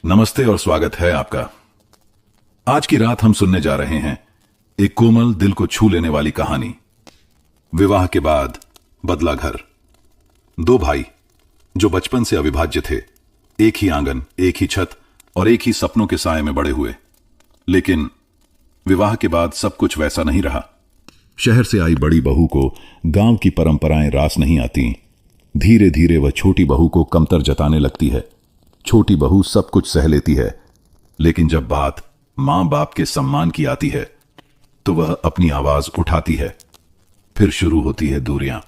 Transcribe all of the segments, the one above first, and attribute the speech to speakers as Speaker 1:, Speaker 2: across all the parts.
Speaker 1: नमस्ते और स्वागत है आपका। आज की रात हम सुनने जा रहे हैं एक कोमल, दिल को छू लेने वाली कहानी। विवाह के बाद बदला घर। दो भाई जो बचपन से अविभाज्य थे, एक ही आंगन, एक ही छत और एक ही सपनों के साए में बड़े हुए। लेकिन विवाह के बाद सब कुछ वैसा नहीं रहा। शहर से आई बड़ी बहू को गांव की परंपराएं रास नहीं आती। धीरे धीरे वह छोटी बहू को कमतर जताने लगती है। छोटी बहू सब कुछ सह लेती है, लेकिन जब बात मां बाप के सम्मान की आती है तो वह अपनी आवाज उठाती है। फिर शुरू होती है दूरियां,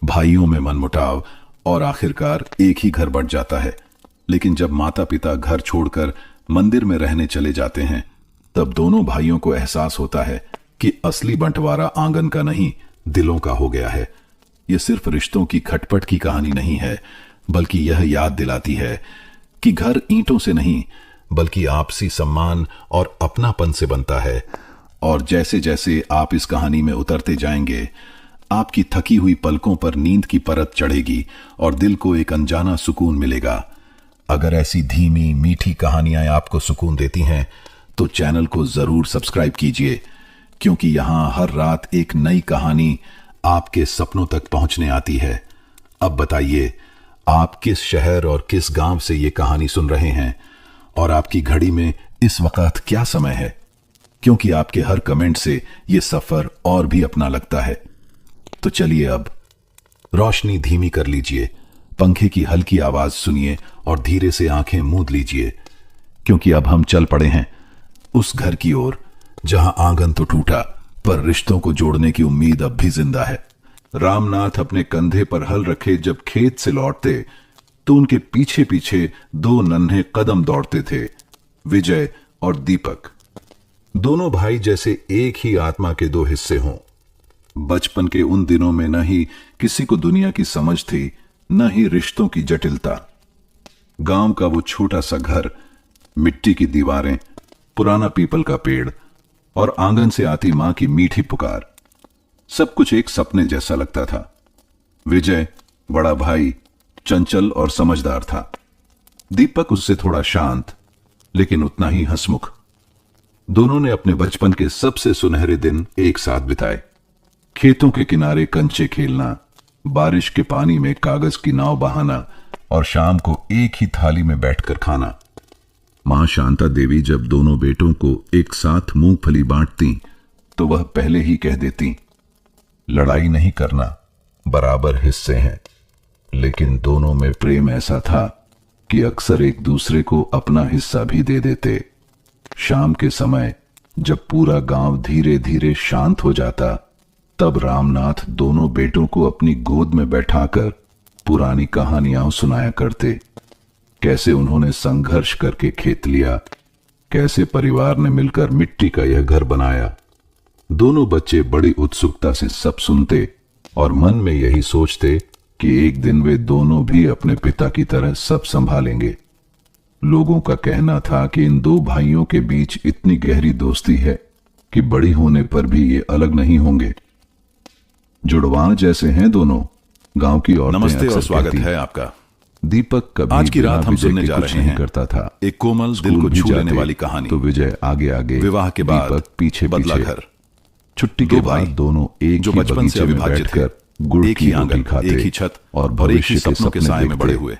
Speaker 1: भाइयों में मनमुटाव और आखिरकार एक ही घर बंट जाता है। लेकिन जब माता पिता घर छोड़कर मंदिर में रहने चले जाते हैं, तब दोनों भाइयों को एहसास होता है कि असली बंटवारा आंगन का नहीं, दिलों का हो गया है। यह सिर्फ रिश्तों की खटपट की कहानी नहीं है, बल्कि यह याद दिलाती है कि घर ईंटों से नहीं, बल्कि आपसी सम्मान और अपनापन से बनता है। और जैसे जैसे आप इस कहानी में उतरते जाएंगे, आपकी थकी हुई पलकों पर नींद की परत चढ़ेगी और दिल को एक अनजाना सुकून मिलेगा। अगर ऐसी धीमी मीठी कहानियां आपको सुकून देती हैं तो चैनल को जरूर सब्सक्राइब कीजिए, क्योंकि यहां हर रात एक नई कहानी आपके सपनों तक पहुंचने आती है। अब बताइए, आप किस शहर और किस गांव से ये कहानी सुन रहे हैं और आपकी घड़ी में इस वक्त क्या समय है? क्योंकि आपके हर कमेंट से ये सफर और भी अपना लगता है। तो चलिए अब रोशनी धीमी कर लीजिए, पंखे की हल्की आवाज सुनिए और धीरे से आंखें मूंद लीजिए, क्योंकि अब हम चल पड़े हैं उस घर की ओर जहां आंगन तो टूटा, पर रिश्तों को जोड़ने की उम्मीद अब भी जिंदा है। रामनाथ अपने कंधे पर हल रखे जब खेत से लौटते तो उनके पीछे पीछे दो नन्हे कदम दौड़ते थे, विजय और दीपक। दोनों भाई जैसे एक ही आत्मा के दो हिस्से हों। बचपन के उन दिनों में न ही किसी को दुनिया की समझ थी, न ही रिश्तों की जटिलता। गांव का वो छोटा सा घर, मिट्टी की दीवारें, पुराना पीपल का पेड़ और आंगन से आती मां की मीठी पुकार, सब कुछ एक सपने जैसा लगता था। विजय बड़ा भाई चंचल और समझदार था। दीपक उससे थोड़ा शांत, लेकिन उतना ही हंसमुख। दोनों ने अपने बचपन के सबसे सुनहरे दिन एक साथ बिताए। खेतों के किनारे कंचे खेलना, बारिश के पानी में कागज की नाव बहाना और शाम को एक ही थाली में बैठकर खाना। मां शांता देवी जब दोनों बेटों को एक साथ मूंगफली बांटती तो वह पहले ही कह देती, लड़ाई नहीं करना, बराबर हिस्से हैं। लेकिन दोनों में प्रेम ऐसा था कि अक्सर एक दूसरे को अपना हिस्सा भी दे देते। शाम के समय जब पूरा गांव धीरे धीरे शांत हो जाता, तब रामनाथ दोनों बेटों को अपनी गोद में बैठाकर पुरानी कहानियां सुनाया करते। कैसे उन्होंने संघर्ष करके खेत लिया, कैसे परिवार ने मिलकर मिट्टी का यह घर बनाया। दोनों बच्चे बड़ी उत्सुकता से सब सुनते और मन में यही सोचते कि एक दिन वे दोनों भी अपने पिता की तरह सब संभालेंगे। लोगों का कहना था कि इन दो भाइयों के बीच इतनी गहरी दोस्ती है कि बड़ी होने पर भी ये अलग नहीं होंगे। जुड़वां जैसे हैं दोनों, गांव की औरतें
Speaker 2: नमस्ते और
Speaker 1: अक्सर
Speaker 2: स्वागत
Speaker 1: कहती।
Speaker 2: है आपका।
Speaker 1: दीपक कभी
Speaker 2: आज की रात हम
Speaker 1: विजय
Speaker 2: सुनने
Speaker 1: के
Speaker 2: जा
Speaker 1: कुछ
Speaker 2: रहे
Speaker 1: नहीं
Speaker 2: हैं
Speaker 1: करता था।
Speaker 2: एक कोमल, दिल
Speaker 1: स्कूल
Speaker 2: को
Speaker 1: भी
Speaker 2: छू लेने
Speaker 1: जाते
Speaker 2: वाली कहानी।
Speaker 1: तो विजय आगे आगे,
Speaker 2: विवाह के बाद
Speaker 1: दीपक पीछे
Speaker 2: बदला
Speaker 1: पीछे।
Speaker 2: घर।
Speaker 1: छुट्टी
Speaker 2: दो
Speaker 1: के
Speaker 2: भाई
Speaker 1: बाद दोनों एक
Speaker 2: जो
Speaker 1: ही
Speaker 2: बचपन से
Speaker 1: बगीचे में
Speaker 2: अविभाज्य थे,
Speaker 1: बैठकर गुड़
Speaker 2: एक
Speaker 1: की
Speaker 2: ही
Speaker 1: रोटी
Speaker 2: आंगन,
Speaker 1: खाते
Speaker 2: एक ही छत
Speaker 1: और
Speaker 2: और एक
Speaker 1: भविष्य
Speaker 2: ही
Speaker 1: के
Speaker 2: सपनों के
Speaker 1: सपने
Speaker 2: साए में
Speaker 1: देखते।
Speaker 2: बड़े हुए।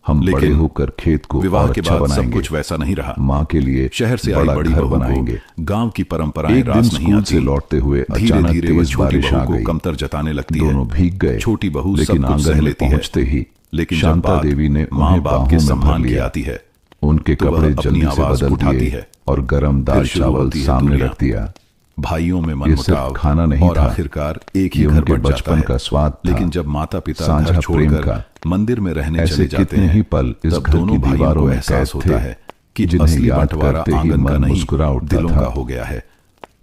Speaker 1: हम बड़े
Speaker 2: लेकिन
Speaker 1: होकर खेत को
Speaker 2: विवाह
Speaker 1: और
Speaker 2: के
Speaker 1: अच्छा
Speaker 2: बाद सब
Speaker 1: बनाएंगे।
Speaker 2: कुछ वैसा नहीं रहा।
Speaker 1: माँ के लिए
Speaker 2: शहर से आई
Speaker 1: बड़ा
Speaker 2: बड़ी
Speaker 1: घर
Speaker 2: बहू
Speaker 1: बनाएंगे।
Speaker 2: को गांव की परंपराएं
Speaker 1: एक दिन
Speaker 2: रास नहीं
Speaker 1: स्कूल
Speaker 2: आती।
Speaker 1: से लौटते हुए
Speaker 2: धीरे
Speaker 1: अचानक
Speaker 2: धीरे वह
Speaker 1: तेज
Speaker 2: छोटी
Speaker 1: बारिश आ
Speaker 2: बहू को
Speaker 1: गई।
Speaker 2: कमतर जताने लगती है।
Speaker 1: दोनों भीग गए।
Speaker 2: छोटी बहू सब
Speaker 1: लेकिन
Speaker 2: कुछ सह
Speaker 1: आंगन में
Speaker 2: लेती है।
Speaker 1: पहुंचते ही
Speaker 2: लेकिन जब
Speaker 1: शांता
Speaker 2: बात
Speaker 1: देवी ने
Speaker 2: माँ
Speaker 1: उन्हें
Speaker 2: बाप
Speaker 1: बाहों
Speaker 2: के
Speaker 1: में भर
Speaker 2: सम्मान की
Speaker 1: लिया।
Speaker 2: आती है
Speaker 1: उनके
Speaker 2: तो वह
Speaker 1: कपड़े
Speaker 2: अपनी
Speaker 1: जल्दी से
Speaker 2: आवाज
Speaker 1: बदल
Speaker 2: उठाती
Speaker 1: दिए
Speaker 2: है।
Speaker 1: और गरम दाल
Speaker 2: शुरू
Speaker 1: चावल
Speaker 2: होती है
Speaker 1: सामने
Speaker 2: दूरियां।
Speaker 1: रख दिया।
Speaker 2: भाइयों में
Speaker 1: ये सिर्फ
Speaker 2: मनमुटाव
Speaker 1: खाना नहीं
Speaker 2: और
Speaker 1: था,
Speaker 2: आखिरकार एक ही
Speaker 1: ये
Speaker 2: घर
Speaker 1: उनके
Speaker 2: बन जाता
Speaker 1: बचपन
Speaker 2: है।
Speaker 1: का स्वाद था।
Speaker 2: लेकिन जब माता पिता
Speaker 1: साझा
Speaker 2: घर
Speaker 1: प्रेम
Speaker 2: छोड़कर
Speaker 1: का।
Speaker 2: मंदिर में रहने
Speaker 1: ऐसे
Speaker 2: चले जाते
Speaker 1: कितने
Speaker 2: हैं,
Speaker 1: ही पल इस
Speaker 2: तब
Speaker 1: घर
Speaker 2: दोनों
Speaker 1: की
Speaker 2: भाइयों
Speaker 1: दीवारों
Speaker 2: को
Speaker 1: में
Speaker 2: एहसास
Speaker 1: कैद
Speaker 2: होता
Speaker 1: थे,
Speaker 2: है कि
Speaker 1: जिन्हें
Speaker 2: असली
Speaker 1: याद
Speaker 2: बंटवारा
Speaker 1: करते ही
Speaker 2: आंगन का
Speaker 1: मन
Speaker 2: नहीं,
Speaker 1: मुस्कुरा उठता
Speaker 2: दिलों
Speaker 1: था।
Speaker 2: का हो गया है।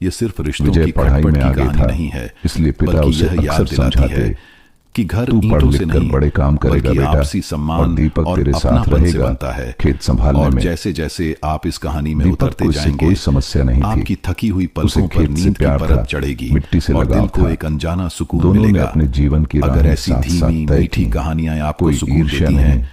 Speaker 2: ये सिर्फ रिश्तों
Speaker 1: विजय
Speaker 2: की
Speaker 1: पढ़ाई
Speaker 2: खटपट
Speaker 1: में
Speaker 2: की
Speaker 1: आगे
Speaker 2: कहानी
Speaker 1: था,
Speaker 2: नहीं है,
Speaker 1: इसलिए पिता
Speaker 2: बल्कि
Speaker 1: उसे
Speaker 2: यह याद
Speaker 1: अक्सर
Speaker 2: दिलाती है
Speaker 1: समझाते
Speaker 2: कि घर
Speaker 1: तू पढ़
Speaker 2: ईंटों से
Speaker 1: लिख कर
Speaker 2: नहीं,
Speaker 1: बड़े काम करेगा
Speaker 2: बल्कि
Speaker 1: बेटा,
Speaker 2: आपसी
Speaker 1: और
Speaker 2: सम्मान
Speaker 1: दीपक
Speaker 2: और
Speaker 1: तेरे साथ
Speaker 2: अपनापन से
Speaker 1: रहेगा
Speaker 2: बनता है।
Speaker 1: खेत संभालने
Speaker 2: और
Speaker 1: में।
Speaker 2: जैसे जैसे आप इस कहानी में
Speaker 1: दीपक
Speaker 2: उतरते
Speaker 1: को इससे
Speaker 2: जाएंगे,
Speaker 1: कोई समस्या नहीं थी।
Speaker 2: आपकी थकी हुई
Speaker 1: उसे
Speaker 2: पलकों पर
Speaker 1: खेत से
Speaker 2: नींद की
Speaker 1: प्यार
Speaker 2: परत
Speaker 1: था,
Speaker 2: चढ़ेगी
Speaker 1: मिट्टी से
Speaker 2: और
Speaker 1: लगाव
Speaker 2: दिल को
Speaker 1: था।
Speaker 2: एक अनजाना सुकून
Speaker 1: दोनों ने
Speaker 2: मिलेगा।
Speaker 1: अपने जीवन की
Speaker 2: अगर
Speaker 1: राहें
Speaker 2: ऐसी
Speaker 1: साथ साथ
Speaker 2: धीमी
Speaker 1: तय
Speaker 2: मीठी
Speaker 1: की।
Speaker 2: कहानियां आपको
Speaker 1: कोई
Speaker 2: सुकून
Speaker 1: ईर्ष्या
Speaker 2: देती
Speaker 1: नहीं,
Speaker 2: हैं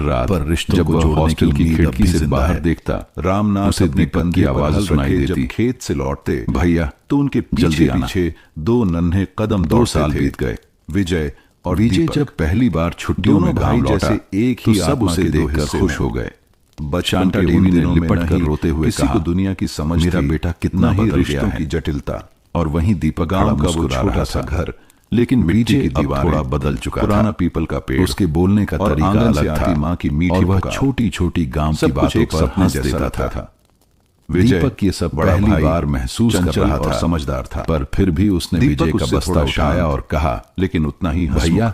Speaker 2: रात
Speaker 1: पर रिश्तों
Speaker 2: जब
Speaker 1: को
Speaker 2: वह
Speaker 1: जोड़ने
Speaker 2: हॉस्टल
Speaker 1: की
Speaker 2: की
Speaker 1: उम्मीद अब
Speaker 2: खिड़की
Speaker 1: भी
Speaker 2: से
Speaker 1: जिंदा
Speaker 2: बाहर
Speaker 1: है।
Speaker 2: देखता,
Speaker 1: रामनाथ
Speaker 2: उसे
Speaker 1: अपने
Speaker 2: दीपक
Speaker 1: पत्नी
Speaker 2: की
Speaker 1: पर
Speaker 2: आवाज
Speaker 1: हल
Speaker 2: सुनाई
Speaker 1: रखे
Speaker 2: देती,
Speaker 1: जब खेत से लौटते
Speaker 2: भैया
Speaker 1: तो उनके
Speaker 2: जल्दी
Speaker 1: पीछे
Speaker 2: आना।
Speaker 1: पीछे दो नन्हे कदम
Speaker 2: 2 साल
Speaker 1: थे।
Speaker 2: बीत गए।
Speaker 1: विजय और
Speaker 2: विजय
Speaker 1: दीपक
Speaker 2: जब पहली बार छुट्टियों
Speaker 1: दोनों
Speaker 2: में गांव
Speaker 1: भाई
Speaker 2: लौटा,
Speaker 1: जैसे एक
Speaker 2: तो
Speaker 1: ही
Speaker 2: सब
Speaker 1: आत्मा
Speaker 2: उसे
Speaker 1: के दो
Speaker 2: देखकर
Speaker 1: हिस्से
Speaker 2: खुश
Speaker 1: में
Speaker 2: हो गए।
Speaker 1: बचपन
Speaker 2: शांता
Speaker 1: के
Speaker 2: देवी
Speaker 1: उन
Speaker 2: ने
Speaker 1: दिनों में
Speaker 2: लिपट कर
Speaker 1: नहीं
Speaker 2: रोते हुए
Speaker 1: किसी
Speaker 2: कहा,
Speaker 1: को दुनिया की समझ
Speaker 2: मेरा
Speaker 1: थी,
Speaker 2: बेटा कितना
Speaker 1: न ही
Speaker 2: बदल
Speaker 1: रिश्तों
Speaker 2: गया है।
Speaker 1: की जटिलता।
Speaker 2: और वहीं दीपक
Speaker 1: गांव
Speaker 2: खड़ा
Speaker 1: का वो
Speaker 2: मुस्कुरा
Speaker 1: छोटा
Speaker 2: रहा
Speaker 1: सा
Speaker 2: था।
Speaker 1: घर,
Speaker 2: लेकिन
Speaker 1: मिट्टी
Speaker 2: विजय
Speaker 1: की
Speaker 2: अब
Speaker 1: दीवारें,
Speaker 2: थोड़ा बदल चुका
Speaker 1: पुराना
Speaker 2: था।
Speaker 1: पीपल का पेड़,
Speaker 2: उसके बोलने का
Speaker 1: और
Speaker 2: तरीका
Speaker 1: आंगन से
Speaker 2: अलग था
Speaker 1: आती माँ की मीठी
Speaker 2: और वह
Speaker 1: पुकार।
Speaker 2: छोटी छोटी गांव की
Speaker 1: सब कुछ
Speaker 2: बातों
Speaker 1: एक
Speaker 2: पर
Speaker 1: सपने
Speaker 2: हंस
Speaker 1: जैसा
Speaker 2: देता
Speaker 1: लगता
Speaker 2: था।
Speaker 1: था। विजय
Speaker 2: दीपक ये सब
Speaker 1: बड़ा
Speaker 2: पहली
Speaker 1: भाई,
Speaker 2: बार महसूस कर
Speaker 1: चंचल
Speaker 2: रहा
Speaker 1: और
Speaker 2: था,
Speaker 1: समझदार था।
Speaker 2: पर फिर भी उसने
Speaker 1: दीपक
Speaker 2: विजय का
Speaker 1: उससे
Speaker 2: बस्ता
Speaker 1: थोड़ा
Speaker 2: उठाया
Speaker 1: शांत,
Speaker 2: और कहा,
Speaker 1: लेकिन उतना ही हंसमुख।
Speaker 2: भैया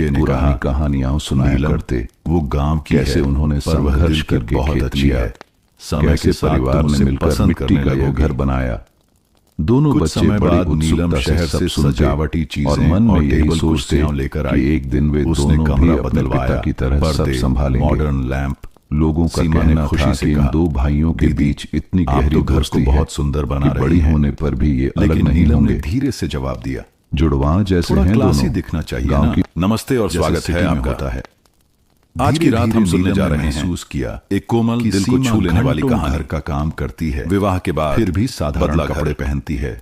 Speaker 1: विजय ने
Speaker 2: पुरानी
Speaker 1: कहा,
Speaker 2: कहानियां सुनाया
Speaker 1: नीलम,
Speaker 2: करते।
Speaker 1: वो गांव की
Speaker 2: कैसे
Speaker 1: है,
Speaker 2: उन्होंने
Speaker 1: पर वह
Speaker 2: संघर्ष
Speaker 1: दिल की
Speaker 2: करके
Speaker 1: बहुत
Speaker 2: खेत
Speaker 1: अच्छी
Speaker 2: लिया,
Speaker 1: है। समय
Speaker 2: कैसे
Speaker 1: के साथ
Speaker 2: परिवार
Speaker 1: तुम
Speaker 2: ने
Speaker 1: उसे
Speaker 2: मिलकर
Speaker 1: पसंद
Speaker 2: मिट्टी
Speaker 1: करने
Speaker 2: का ये
Speaker 1: लगोगी।
Speaker 2: घर बनाया। दोनों
Speaker 1: कुछ
Speaker 2: बच्चे
Speaker 1: समय
Speaker 2: बड़ी
Speaker 1: बाद नीलम
Speaker 2: उत्सुकता
Speaker 1: शहर
Speaker 2: सब
Speaker 1: से
Speaker 2: सुनते
Speaker 1: सजावटी
Speaker 2: और
Speaker 1: चीजें
Speaker 2: मन में
Speaker 1: और
Speaker 2: यही
Speaker 1: टेबल
Speaker 2: सोचते
Speaker 1: कुर्सियां लेकर आई।
Speaker 2: कि एक दिन वे
Speaker 1: उसने
Speaker 2: दोनों
Speaker 1: कमरा
Speaker 2: भी अपने
Speaker 1: बदलवाया,
Speaker 2: पिता की तरह सब
Speaker 1: पर्दे,
Speaker 2: संभालेंगे।
Speaker 1: Modern lamp.
Speaker 2: लोगों का
Speaker 1: सीमा ने
Speaker 2: कहना
Speaker 1: खुशी
Speaker 2: था
Speaker 1: से
Speaker 2: कि इन
Speaker 1: कहा,
Speaker 2: दो भाइयों के
Speaker 1: दीदी,
Speaker 2: बीच इतनी
Speaker 1: आप
Speaker 2: गहरी
Speaker 1: तो घर को
Speaker 2: दोस्ती है
Speaker 1: बहुत सुंदर बना
Speaker 2: कि
Speaker 1: रही
Speaker 2: बड़ी
Speaker 1: हैं।
Speaker 2: होने पर भी ये अलग
Speaker 1: लेकिन
Speaker 2: नहीं
Speaker 1: नीलम ने
Speaker 2: होंगे।
Speaker 1: धीरे से जवाब दिया,
Speaker 2: जुड़वा जैसे
Speaker 1: थोड़ा
Speaker 2: हैं
Speaker 1: क्लासी
Speaker 2: दोनों।
Speaker 1: दिखना चाहिए
Speaker 2: गांव
Speaker 1: ना।
Speaker 2: की
Speaker 1: नमस्ते और
Speaker 2: जैसे
Speaker 1: स्वागत
Speaker 2: सिटी
Speaker 1: है
Speaker 2: में
Speaker 1: आपका।
Speaker 2: होता है।
Speaker 1: आज की रात हम सुनने
Speaker 2: नीलम
Speaker 1: जा
Speaker 2: ने
Speaker 1: रहे हैं
Speaker 2: महसूस किया
Speaker 1: एक कोमल
Speaker 2: कि
Speaker 1: दिल को
Speaker 2: सीमा
Speaker 1: छू लेने वाली
Speaker 2: घंटों
Speaker 1: कहानी।
Speaker 2: घर का काम करती है,
Speaker 1: विवाह के बाद
Speaker 2: फिर भी साधारण
Speaker 1: बदला
Speaker 2: कपड़े
Speaker 1: घर।
Speaker 2: पहनती है।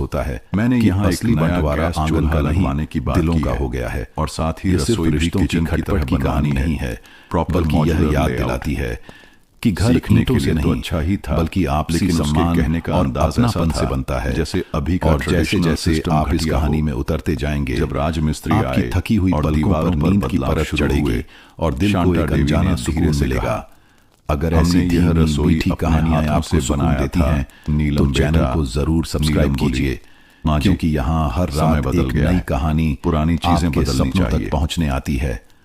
Speaker 2: होता है
Speaker 1: मैंने
Speaker 2: कि
Speaker 1: यहाँ एक
Speaker 2: असली
Speaker 1: नया
Speaker 2: बंटवारा
Speaker 1: गैस
Speaker 2: आंगन
Speaker 1: चूल्हा
Speaker 2: का
Speaker 1: लगवाने
Speaker 2: नहीं
Speaker 1: की बात
Speaker 2: दिलों
Speaker 1: की
Speaker 2: का
Speaker 1: है।
Speaker 2: हो गया है।
Speaker 1: और साथ ही
Speaker 2: ये सिर्फ
Speaker 1: रसोई भी
Speaker 2: रिश्तों की
Speaker 1: किचन की
Speaker 2: खटपट
Speaker 1: तरह
Speaker 2: की कहानी
Speaker 1: बनवानी
Speaker 2: नहीं है,
Speaker 1: प्रॉपर
Speaker 2: बल्कि यह
Speaker 1: मॉड्यूलर
Speaker 2: याद
Speaker 1: लेआउट।
Speaker 2: दिलाती है कि घर
Speaker 1: सीखने
Speaker 2: ईंटों
Speaker 1: के
Speaker 2: से
Speaker 1: लिए तो
Speaker 2: नहीं
Speaker 1: अच्छा ही था,
Speaker 2: बल्कि आपसी
Speaker 1: लेकिन उसके
Speaker 2: सम्मान
Speaker 1: कहने का
Speaker 2: और
Speaker 1: अंदाज ऐसा
Speaker 2: अपनापन से
Speaker 1: था,
Speaker 2: बनता है।
Speaker 1: जैसे अभी का
Speaker 2: और जैसे
Speaker 1: ट्रेडिशनल
Speaker 2: जैसे
Speaker 1: सिस्टम
Speaker 2: आप इस
Speaker 1: घटिया
Speaker 2: कहानी
Speaker 1: हो।
Speaker 2: में उतरते जाएंगे,
Speaker 1: जब राजमिस्त्री
Speaker 2: आपकी
Speaker 1: आए
Speaker 2: थकी हुई
Speaker 1: और
Speaker 2: पलकों
Speaker 1: दीवारों
Speaker 2: पर
Speaker 1: पर
Speaker 2: नींद की
Speaker 1: बदलाव
Speaker 2: परत
Speaker 1: शुरू
Speaker 2: चढ़ेगी
Speaker 1: हुए,
Speaker 2: और दिल को
Speaker 1: शांता
Speaker 2: एक
Speaker 1: देवी ने
Speaker 2: अनजाना
Speaker 1: धीरे
Speaker 2: सुकून
Speaker 1: से
Speaker 2: मिलेगा।
Speaker 1: कहा,
Speaker 2: अगर
Speaker 1: हमने
Speaker 2: ऐसी
Speaker 1: यह
Speaker 2: धीमी
Speaker 1: रसोई
Speaker 2: मीठी
Speaker 1: अपने
Speaker 2: कहानियां
Speaker 1: हाथों
Speaker 2: आपको
Speaker 1: से
Speaker 2: सुकून
Speaker 1: बनाया
Speaker 2: देती
Speaker 1: था।
Speaker 2: हैं
Speaker 1: नीलम
Speaker 2: तो चैनल
Speaker 1: बेटा,
Speaker 2: को जरूर सब्सक्राइब
Speaker 1: नीलम बोली,
Speaker 2: कीजिए,
Speaker 1: माँ जी,
Speaker 2: क्योंकि यहाँ हर
Speaker 1: समय
Speaker 2: रात
Speaker 1: बदल
Speaker 2: एक
Speaker 1: गया
Speaker 2: नई
Speaker 1: है।
Speaker 2: कहानी
Speaker 1: पुरानी चीजें
Speaker 2: आपके
Speaker 1: बदलनी
Speaker 2: सपनों
Speaker 1: चाहिए।
Speaker 2: तक पहुंचने आती है।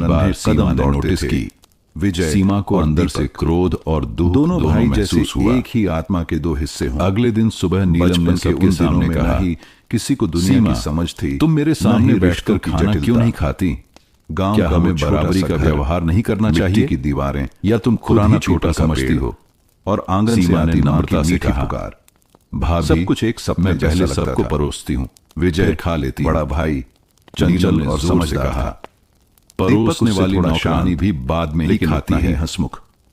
Speaker 2: पहली बार
Speaker 1: नन्हे
Speaker 2: सीमा
Speaker 1: कदम
Speaker 2: ने
Speaker 1: दौड़ते
Speaker 2: नोटिस
Speaker 1: थे।
Speaker 2: की।
Speaker 1: विजय
Speaker 2: सीमा को
Speaker 1: और
Speaker 2: अंदर से
Speaker 1: दीपक,
Speaker 2: क्रोध और दुख
Speaker 1: दोनों भाई जैसे
Speaker 2: महसूस हुआ।
Speaker 1: एक ही आत्मा के दो हिस्से हों।
Speaker 2: अगले दिन सुबह नीलम
Speaker 1: बचपन
Speaker 2: ने
Speaker 1: के
Speaker 2: सबके
Speaker 1: उन
Speaker 2: सामने
Speaker 1: दिनों में
Speaker 2: कहा,
Speaker 1: न ही किसी को दुनिया
Speaker 2: सीमा,
Speaker 1: की समझ थी,
Speaker 2: तुम मेरे
Speaker 1: न
Speaker 2: सामने
Speaker 1: ही
Speaker 2: बैठकर
Speaker 1: रिश्तों की
Speaker 2: खाना क्यों
Speaker 1: जटिलता।
Speaker 2: नहीं खाती?
Speaker 1: गांव
Speaker 2: क्या
Speaker 1: का
Speaker 2: हमें
Speaker 1: वो छोटा
Speaker 2: बराबरी
Speaker 1: सा
Speaker 2: का
Speaker 1: घर,
Speaker 2: व्यवहार नहीं करना
Speaker 1: मिट्टी
Speaker 2: चाहिए?
Speaker 1: की दीवारें,
Speaker 2: या तुम खुद
Speaker 1: पुराना
Speaker 2: ही छोटा
Speaker 1: पीपल का
Speaker 2: समझती
Speaker 1: पेड़,
Speaker 2: हो?
Speaker 1: और आंगन से
Speaker 2: सीमा ने
Speaker 1: आती मां की
Speaker 2: नम्रता से
Speaker 1: मीठी
Speaker 2: कहा,
Speaker 1: पुकार।
Speaker 2: भाभी,
Speaker 1: सब कुछ एक सपने
Speaker 2: मैं पहले
Speaker 1: जैसा लगता
Speaker 2: सबको
Speaker 1: था।
Speaker 2: परोसती हूँ,
Speaker 1: विजय
Speaker 2: फिर खा लेती हूँ।
Speaker 1: बड़ा भाई
Speaker 2: चंचल
Speaker 1: चंचल
Speaker 2: ने
Speaker 1: और
Speaker 2: जोर से
Speaker 1: समझदार
Speaker 2: कहा,
Speaker 1: था।
Speaker 2: परोसने
Speaker 1: उससे
Speaker 2: वाली
Speaker 1: थोड़ा
Speaker 2: नौकरानी
Speaker 1: शांत,
Speaker 2: भी बाद में ही
Speaker 1: लेकिन
Speaker 2: खाती
Speaker 1: उतना ही
Speaker 2: है।
Speaker 1: हंसमुख।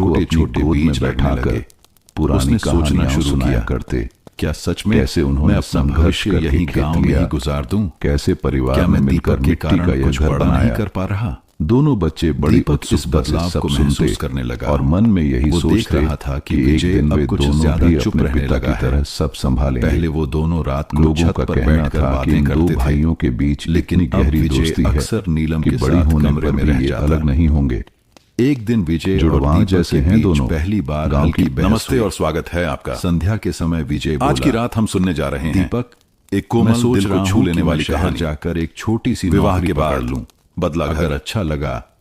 Speaker 2: छोटे छोटे
Speaker 1: गोद में
Speaker 2: बीज
Speaker 1: बैठने
Speaker 2: बैठाकर
Speaker 1: लगे।
Speaker 2: पुरानी
Speaker 1: उसने सोचना
Speaker 2: कहानियां
Speaker 1: शुरू
Speaker 2: सुनाया
Speaker 1: किया,
Speaker 2: करते।
Speaker 1: क्या सच में
Speaker 2: कैसे उन्होंने
Speaker 1: मैं अपना
Speaker 2: संघर्ष
Speaker 1: भविष्य
Speaker 2: करके
Speaker 1: यही
Speaker 2: खेत
Speaker 1: गांव में
Speaker 2: लिया,
Speaker 1: ही गुजार दूं?
Speaker 2: कैसे परिवार
Speaker 1: क्या
Speaker 2: में
Speaker 1: मैं
Speaker 2: मिलकर
Speaker 1: दीपक के
Speaker 2: मिट्टी का
Speaker 1: कारण
Speaker 2: यह
Speaker 1: कुछ
Speaker 2: घर
Speaker 1: बड़ा नहीं
Speaker 2: बनाया।
Speaker 1: कर पा रहा?
Speaker 2: दोनों बच्चे बड़ी
Speaker 1: दीपक इस
Speaker 2: उत्सुकता से
Speaker 1: बदलाव
Speaker 2: सब
Speaker 1: को महसूस
Speaker 2: सुनते
Speaker 1: करने लगा
Speaker 2: और मन में यही
Speaker 1: वो देख
Speaker 2: सोचते
Speaker 1: रहा था कि
Speaker 2: एक
Speaker 1: विजय
Speaker 2: दिन
Speaker 1: अब
Speaker 2: वे
Speaker 1: कुछ
Speaker 2: दोनों
Speaker 1: ज्यादा
Speaker 2: भी
Speaker 1: चुप
Speaker 2: अपने
Speaker 1: रहने
Speaker 2: पिता
Speaker 1: लगा
Speaker 2: की तरह
Speaker 1: है।
Speaker 2: सब संभालेंगे।
Speaker 1: पहले वो दोनों रात को
Speaker 2: लोगों
Speaker 1: छत
Speaker 2: का
Speaker 1: पर
Speaker 2: कहना
Speaker 1: बैठकर
Speaker 2: था कि
Speaker 1: बातें
Speaker 2: इन दो
Speaker 1: करते थे,
Speaker 2: भाइयों के बीच
Speaker 1: लेकिन
Speaker 2: इतनी
Speaker 1: अब
Speaker 2: गहरी
Speaker 1: विजय
Speaker 2: दोस्ती है
Speaker 1: अक्सर नीलम
Speaker 2: कि
Speaker 1: के
Speaker 2: बड़ी
Speaker 1: साथ
Speaker 2: होने
Speaker 1: कमरे
Speaker 2: पर
Speaker 1: में
Speaker 2: भी
Speaker 1: रह
Speaker 2: ये
Speaker 1: जाता।
Speaker 2: अलग नहीं होंगे।
Speaker 1: एक दिन विजय और
Speaker 2: जुड़वां
Speaker 1: दीपक
Speaker 2: जैसे
Speaker 1: के
Speaker 2: हैं
Speaker 1: बीच
Speaker 2: दोनों।
Speaker 1: पहली बार
Speaker 2: गांव
Speaker 1: हल्की
Speaker 2: की
Speaker 1: बहस
Speaker 2: नमस्ते
Speaker 1: हुई।
Speaker 2: और स्वागत है आपका।
Speaker 1: संध्या के समय विजय बोला,
Speaker 2: आज की रात हम सुनने जा रहे हैं
Speaker 1: दीपक, एक कोमल दिल को छू लेने वाली कहानी
Speaker 2: जाकर एक छोटी सी
Speaker 1: विवाह
Speaker 2: नौकरी
Speaker 1: के
Speaker 2: पकड़
Speaker 1: बाद
Speaker 2: लूं।
Speaker 1: बदला
Speaker 2: अगर
Speaker 1: घर।
Speaker 2: अच्छा लगा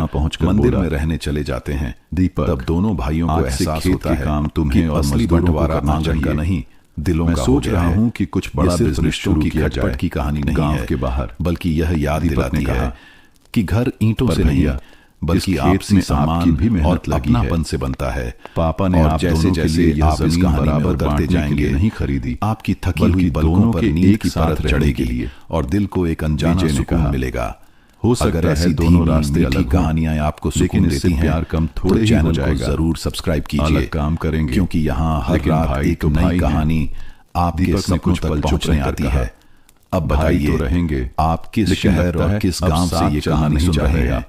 Speaker 2: यहाँ पहुंचकर
Speaker 1: मंदिर
Speaker 2: बोला,
Speaker 1: में रहने चले जाते हैं।
Speaker 2: दीपक,
Speaker 1: तब दोनों भाइयों को
Speaker 2: आज से
Speaker 1: एहसास
Speaker 2: खेत
Speaker 1: होता
Speaker 2: के
Speaker 1: है
Speaker 2: काम तुम्हें
Speaker 1: कि
Speaker 2: और
Speaker 1: असली
Speaker 2: मजदूरों को
Speaker 1: बंटवारा
Speaker 2: करना
Speaker 1: आंगन का
Speaker 2: चाहिए।
Speaker 1: नहीं, दिलों
Speaker 2: मैं
Speaker 1: का
Speaker 2: सोच
Speaker 1: हो गया
Speaker 2: रहा
Speaker 1: है।
Speaker 2: हूँ कि कुछ
Speaker 1: ये
Speaker 2: बड़ा
Speaker 1: सिर्फ
Speaker 2: बिजनेस
Speaker 1: रिश्तों
Speaker 2: शुरू
Speaker 1: की
Speaker 2: किया
Speaker 1: खटपट
Speaker 2: जाए
Speaker 1: की कहानी नहीं
Speaker 2: गांव
Speaker 1: है,
Speaker 2: के बाहर।
Speaker 1: बल्कि यह याद
Speaker 2: दीपक
Speaker 1: दिलाती
Speaker 2: ने कहा,
Speaker 1: है कि घर ईंटों
Speaker 2: पर
Speaker 1: से नहीं
Speaker 2: भैया,
Speaker 1: बल्कि
Speaker 2: इस खेत
Speaker 1: आपसी
Speaker 2: में
Speaker 1: सम्मान
Speaker 2: आपकी भी मेहनत
Speaker 1: और
Speaker 2: लगी है।
Speaker 1: अपनापन से बनता है।
Speaker 2: पापा ने
Speaker 1: और
Speaker 2: आप
Speaker 1: जैसे
Speaker 2: दोनों के
Speaker 1: जैसे
Speaker 2: लिए यह
Speaker 1: आप इस
Speaker 2: जमीन
Speaker 1: कहानी में
Speaker 2: बराबर
Speaker 1: उतरते
Speaker 2: बांटने के
Speaker 1: जाएंगे,
Speaker 2: लिए नहीं खरीदी,
Speaker 1: आपकी थकी
Speaker 2: बल्कि
Speaker 1: हुई
Speaker 2: दोनों
Speaker 1: पलकों
Speaker 2: के
Speaker 1: पर नींद
Speaker 2: एक
Speaker 1: की
Speaker 2: साथ
Speaker 1: परत
Speaker 2: रहने
Speaker 1: चढ़ेगी
Speaker 2: के लिए।
Speaker 1: और दिल को एक अनजाना
Speaker 2: विजय ने
Speaker 1: सुकून
Speaker 2: कहा,
Speaker 1: मिलेगा।
Speaker 2: हो सकता
Speaker 1: अगर
Speaker 2: है
Speaker 1: ऐसी
Speaker 2: दोनों
Speaker 1: धीमी
Speaker 2: रास्ते
Speaker 1: मीठी
Speaker 2: अलग हों,
Speaker 1: कहानियां आपको
Speaker 2: लेकिन
Speaker 1: सुकून
Speaker 2: इससे
Speaker 1: देती हैं
Speaker 2: प्यार कम
Speaker 1: तो
Speaker 2: थोड़े ही हो
Speaker 1: चैनल को
Speaker 2: जाएगा।
Speaker 1: जरूर सब्सक्राइब कीजिए।
Speaker 2: अलग काम करेंगे,
Speaker 1: क्योंकि यहाँ हर
Speaker 2: लेकिन
Speaker 1: रात
Speaker 2: भाई
Speaker 1: एक
Speaker 2: तो
Speaker 1: नई
Speaker 2: भाई हैं।
Speaker 1: कहानी आपके
Speaker 2: दीपक ने
Speaker 1: सपनों
Speaker 2: कुछ
Speaker 1: तक
Speaker 2: पल चुप
Speaker 1: पहुंचने
Speaker 2: रहकर
Speaker 1: आती
Speaker 2: कहा,
Speaker 1: है। अब
Speaker 2: भाई
Speaker 1: बताइए
Speaker 2: तो रहेंगे,
Speaker 1: आप किस
Speaker 2: लेकिन
Speaker 1: शहर
Speaker 2: लगता
Speaker 1: और
Speaker 2: है
Speaker 1: किस
Speaker 2: अब
Speaker 1: गांव से
Speaker 2: साथ
Speaker 1: ये
Speaker 2: चलना
Speaker 1: कहानी
Speaker 2: नहीं
Speaker 1: सुन
Speaker 2: चाह
Speaker 1: रहे
Speaker 2: रहे
Speaker 1: हैं?
Speaker 2: आप।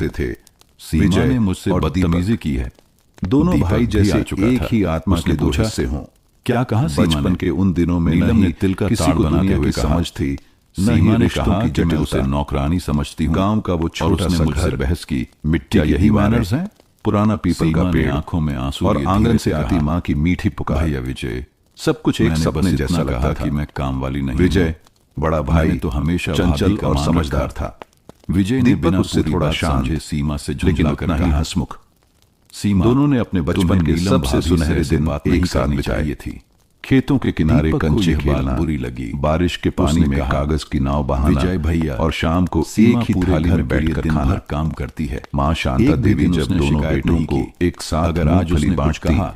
Speaker 2: करते थे।
Speaker 1: सीमा
Speaker 2: विजय
Speaker 1: ने मुझसे
Speaker 2: और
Speaker 1: बदतमीजी की है।
Speaker 2: दोनों
Speaker 1: दीपक
Speaker 2: भाई
Speaker 1: भी
Speaker 2: जैसे
Speaker 1: आ चुका
Speaker 2: एक
Speaker 1: था।
Speaker 2: ही आत्मा
Speaker 1: उसने
Speaker 2: के दो
Speaker 1: पूछा,
Speaker 2: हिस्से हों।
Speaker 1: क्या कहा सीमा
Speaker 2: बचपन
Speaker 1: ने?
Speaker 2: के उन दिनों में
Speaker 1: नीलम
Speaker 2: नहीं
Speaker 1: ने तिल का
Speaker 2: किसी
Speaker 1: ताड़
Speaker 2: को
Speaker 1: बना
Speaker 2: दुनिया
Speaker 1: के
Speaker 2: की
Speaker 1: कहा।
Speaker 2: समझ थी, न
Speaker 1: सीमा
Speaker 2: ही
Speaker 1: ने
Speaker 2: रिश्तों
Speaker 1: कहा
Speaker 2: की
Speaker 1: कि मैं उसे
Speaker 2: जटिलता।
Speaker 1: नौकरानी समझती हूँ।
Speaker 2: गांव का वो
Speaker 1: और
Speaker 2: छोटा
Speaker 1: उसने
Speaker 2: सा
Speaker 1: मुझसे
Speaker 2: घर,
Speaker 1: बहस की।
Speaker 2: मिट्टी
Speaker 1: क्या
Speaker 2: की
Speaker 1: यही
Speaker 2: दीवारें,
Speaker 1: मैनर्स हैं?
Speaker 2: पुराना पीपल
Speaker 1: सीमा
Speaker 2: का
Speaker 1: ने
Speaker 2: पेड़
Speaker 1: आंखों में आंसू
Speaker 2: और
Speaker 1: लिए
Speaker 2: आंगन
Speaker 1: धीरे
Speaker 2: से आती
Speaker 1: कहा,
Speaker 2: माँ की मीठी पुकार।
Speaker 1: भैया विजय,
Speaker 2: सब कुछ एक
Speaker 1: मैंने बस
Speaker 2: सपने
Speaker 1: इतना
Speaker 2: जैसा
Speaker 1: कहा
Speaker 2: लगता
Speaker 1: कि
Speaker 2: था।
Speaker 1: मैं काम वाली नहीं
Speaker 2: विजय
Speaker 1: हूँ।
Speaker 2: बड़ा
Speaker 1: मैंने
Speaker 2: भाई
Speaker 1: तो हमेशा
Speaker 2: चंचल
Speaker 1: भाभी का
Speaker 2: और
Speaker 1: मान
Speaker 2: समझदार
Speaker 1: रखा।
Speaker 2: था।
Speaker 1: विजय ने
Speaker 2: दीपक
Speaker 1: बिना
Speaker 2: उससे
Speaker 1: पूरी
Speaker 2: थोड़ा
Speaker 1: बात
Speaker 2: शांत,
Speaker 1: समझे सीमा से
Speaker 2: लेकिन
Speaker 1: झुंझला
Speaker 2: उतना
Speaker 1: कर
Speaker 2: ही
Speaker 1: कहा,
Speaker 2: हंसमुख।
Speaker 1: सीमा,
Speaker 2: दोनों ने अपने
Speaker 1: तुम्हें
Speaker 2: बचपन के
Speaker 1: नीलम
Speaker 2: सबसे
Speaker 1: भाभी से
Speaker 2: सुनहरे
Speaker 1: ऐसे
Speaker 2: दिन
Speaker 1: बात
Speaker 2: एक
Speaker 1: नहीं
Speaker 2: साथ
Speaker 1: करनी
Speaker 2: बिताए।
Speaker 1: चाहिए थी।
Speaker 2: खेतों के किनारे
Speaker 1: दीपक को
Speaker 2: कंचे
Speaker 1: यह बात
Speaker 2: खेलना,
Speaker 1: बुरी लगी।
Speaker 2: बारिश के पानी
Speaker 1: उसने
Speaker 2: में
Speaker 1: कहा,
Speaker 2: कागज की नाव बहाना,
Speaker 1: विजय भैया,
Speaker 2: और शाम को
Speaker 1: सीमा
Speaker 2: एक ही
Speaker 1: पूरे
Speaker 2: थाली
Speaker 1: घर
Speaker 2: में
Speaker 1: के लिए
Speaker 2: बैठकर
Speaker 1: दिन
Speaker 2: खाना।
Speaker 1: भर काम करती है।
Speaker 2: माँ शांता
Speaker 1: एक भी
Speaker 2: देवी
Speaker 1: दिन
Speaker 2: जब
Speaker 1: उसने
Speaker 2: दोनों
Speaker 1: शिकायत
Speaker 2: बेटों
Speaker 1: नहीं
Speaker 2: को
Speaker 1: की।
Speaker 2: एक साथ
Speaker 1: अगर आज
Speaker 2: मूंगफली
Speaker 1: उसने कुछ
Speaker 2: बांटती
Speaker 1: कहा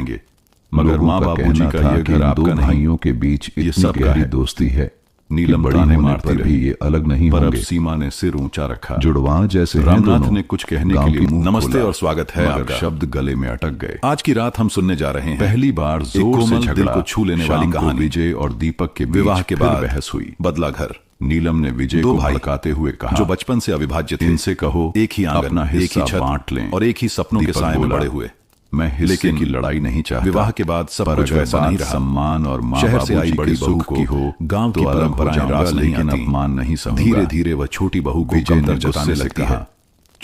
Speaker 1: जाएंगे, मगर
Speaker 2: लोगों
Speaker 1: माँ
Speaker 2: का
Speaker 1: बाबूजी
Speaker 2: कहना
Speaker 1: का
Speaker 2: था
Speaker 1: ये
Speaker 2: कि
Speaker 1: घर
Speaker 2: इन
Speaker 1: आपका
Speaker 2: दो
Speaker 1: नहीं,
Speaker 2: भाइयों के बीच
Speaker 1: ये
Speaker 2: इतनी
Speaker 1: सबका
Speaker 2: गहरी
Speaker 1: है।
Speaker 2: दोस्ती है।
Speaker 1: नीलम
Speaker 2: बड़ी
Speaker 1: ताने
Speaker 2: होने
Speaker 1: मारती
Speaker 2: पर भी
Speaker 1: रही,
Speaker 2: ये अलग नहीं
Speaker 1: पर अब
Speaker 2: होंगे।
Speaker 1: सीमा ने सिर ऊंचा रखा।
Speaker 2: जुड़वा जैसे हैं
Speaker 1: रामनाथ
Speaker 2: दोनों।
Speaker 1: ने कुछ कहने
Speaker 2: गांव
Speaker 1: के लिए
Speaker 2: की
Speaker 1: मुंह नमस्ते
Speaker 2: खोला,
Speaker 1: और स्वागत है
Speaker 2: मगर
Speaker 1: आपका
Speaker 2: शब्द गले में अटक गए।
Speaker 1: आज की रात हम सुनने जा रहे हैं
Speaker 2: पहली बार
Speaker 1: एक
Speaker 2: जोर से
Speaker 1: कोमल दिल
Speaker 2: झगड़ा।
Speaker 1: को छू लेने वाली
Speaker 2: शाम को
Speaker 1: कहानी।
Speaker 2: विजय और दीपक के बीच
Speaker 1: विवाह के
Speaker 2: फिर
Speaker 1: बाद
Speaker 2: बहस हुई।
Speaker 1: बदला घर।
Speaker 2: नीलम ने विजय
Speaker 1: दो
Speaker 2: को
Speaker 1: भाई
Speaker 2: भड़काते हुए कहा,
Speaker 1: जो बचपन से अविभाज्य थे,
Speaker 2: इनसे कहो
Speaker 1: एक ही आंगन,
Speaker 2: अपना
Speaker 1: एक ही
Speaker 2: हिस्सा
Speaker 1: छत
Speaker 2: बांट लें
Speaker 1: और एक ही सपनों के
Speaker 2: दीपक
Speaker 1: साए में
Speaker 2: बोला,
Speaker 1: बड़े हुए।
Speaker 2: मैं हिस्से
Speaker 1: लेकिन
Speaker 2: की लड़ाई नहीं चाहता।
Speaker 1: विवाह के बाद सब
Speaker 2: पर
Speaker 1: कुछ
Speaker 2: अगर
Speaker 1: वैसा
Speaker 2: बात
Speaker 1: नहीं रहा।
Speaker 2: सम्मान और माँ
Speaker 1: शहर से आई
Speaker 2: बाबूजी
Speaker 1: बड़ी
Speaker 2: के
Speaker 1: बहू
Speaker 2: सुख
Speaker 1: को
Speaker 2: की हो
Speaker 1: गांव की
Speaker 2: तो अलग हो
Speaker 1: परंपराएं
Speaker 2: जाऊंगा,
Speaker 1: रास नहीं
Speaker 2: लेकिन
Speaker 1: आती।
Speaker 2: अपमान नहीं सहूंगा।
Speaker 1: धीरे धीरे वह छोटी बहू को
Speaker 2: विजय ने
Speaker 1: कमतर जताने
Speaker 2: गुस्से से
Speaker 1: लगती
Speaker 2: कहा,
Speaker 1: है।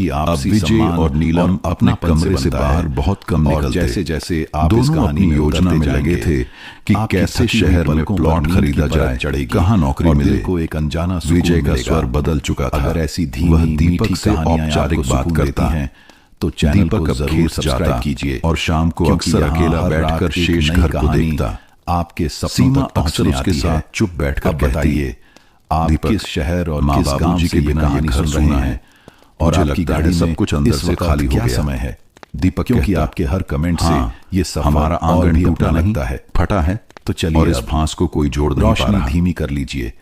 Speaker 2: कि आपसी
Speaker 1: विजय
Speaker 2: सम्मान
Speaker 1: और नीलम अपने कमरे से बाहर बहुत कम
Speaker 2: और
Speaker 1: निकलते।
Speaker 2: जैसे जैसे आप इस
Speaker 1: दोनों
Speaker 2: कहानी
Speaker 1: अपनी
Speaker 2: में
Speaker 1: योजना में लगे थे कि कैसे शहर में प्लॉट खरीदा जाए, कहाँ नौकरी मिले।
Speaker 2: को एक अनजाना सुकून
Speaker 1: विजय का
Speaker 2: मिलेगा।
Speaker 1: स्वर बदल चुका था।
Speaker 2: अगर ऐसी
Speaker 1: वह
Speaker 2: धीमी
Speaker 1: दीपक
Speaker 2: मीठी
Speaker 1: से
Speaker 2: कहानियां
Speaker 1: औपचारिक
Speaker 2: आपको
Speaker 1: बात
Speaker 2: सुकून
Speaker 1: करता
Speaker 2: देती
Speaker 1: है।
Speaker 2: हैं, तो चैनल
Speaker 1: दीपक
Speaker 2: को
Speaker 1: अब
Speaker 2: जरूर
Speaker 1: खेत
Speaker 2: सब्सक्राइब
Speaker 1: जाता
Speaker 2: कीजिए
Speaker 1: और शाम को
Speaker 2: क्योंकि
Speaker 1: अक्सर
Speaker 2: यहाँ
Speaker 1: अकेला
Speaker 2: हर
Speaker 1: बैठकर
Speaker 2: रात एक
Speaker 1: शेष
Speaker 2: नई
Speaker 1: घर को
Speaker 2: कहानी
Speaker 1: देखता।
Speaker 2: आपके सपनों
Speaker 1: सीमा
Speaker 2: तक
Speaker 1: अक्सर
Speaker 2: पहुंचने
Speaker 1: उसके
Speaker 2: आती
Speaker 1: साथ
Speaker 2: है।
Speaker 1: चुप बैठकर
Speaker 2: अब
Speaker 1: कहती,
Speaker 2: बताइए आप
Speaker 1: दीपक,
Speaker 2: किस शहर और
Speaker 1: माँ
Speaker 2: किस गांव
Speaker 1: बाबूजी
Speaker 2: से
Speaker 1: के
Speaker 2: ये
Speaker 1: बिना
Speaker 2: कहानी
Speaker 1: ये घर
Speaker 2: सुन रहे
Speaker 1: सुना
Speaker 2: हैं
Speaker 1: है
Speaker 2: और
Speaker 1: मुझे
Speaker 2: आपकी
Speaker 1: लगता है
Speaker 2: गाड़ी
Speaker 1: सब
Speaker 2: में
Speaker 1: कुछ अंदर
Speaker 2: इस
Speaker 1: से
Speaker 2: वक्त
Speaker 1: खाली हो
Speaker 2: क्या
Speaker 1: गया।
Speaker 2: समय है?
Speaker 1: दीपक
Speaker 2: क्योंकि
Speaker 1: कहता,
Speaker 2: आपके हर कमेंट
Speaker 1: हाँ,
Speaker 2: से ये सफर
Speaker 1: हमारा
Speaker 2: और
Speaker 1: आंगन
Speaker 2: भी
Speaker 1: टूटा
Speaker 2: अपना
Speaker 1: नहीं
Speaker 2: लगता है।
Speaker 1: फटा है,
Speaker 2: तो चलिए
Speaker 1: और इस
Speaker 2: अब
Speaker 1: फांस को कोई जोड़ नहीं पा
Speaker 2: रोशनी
Speaker 1: रहा।
Speaker 2: धीमी कर लीजिए,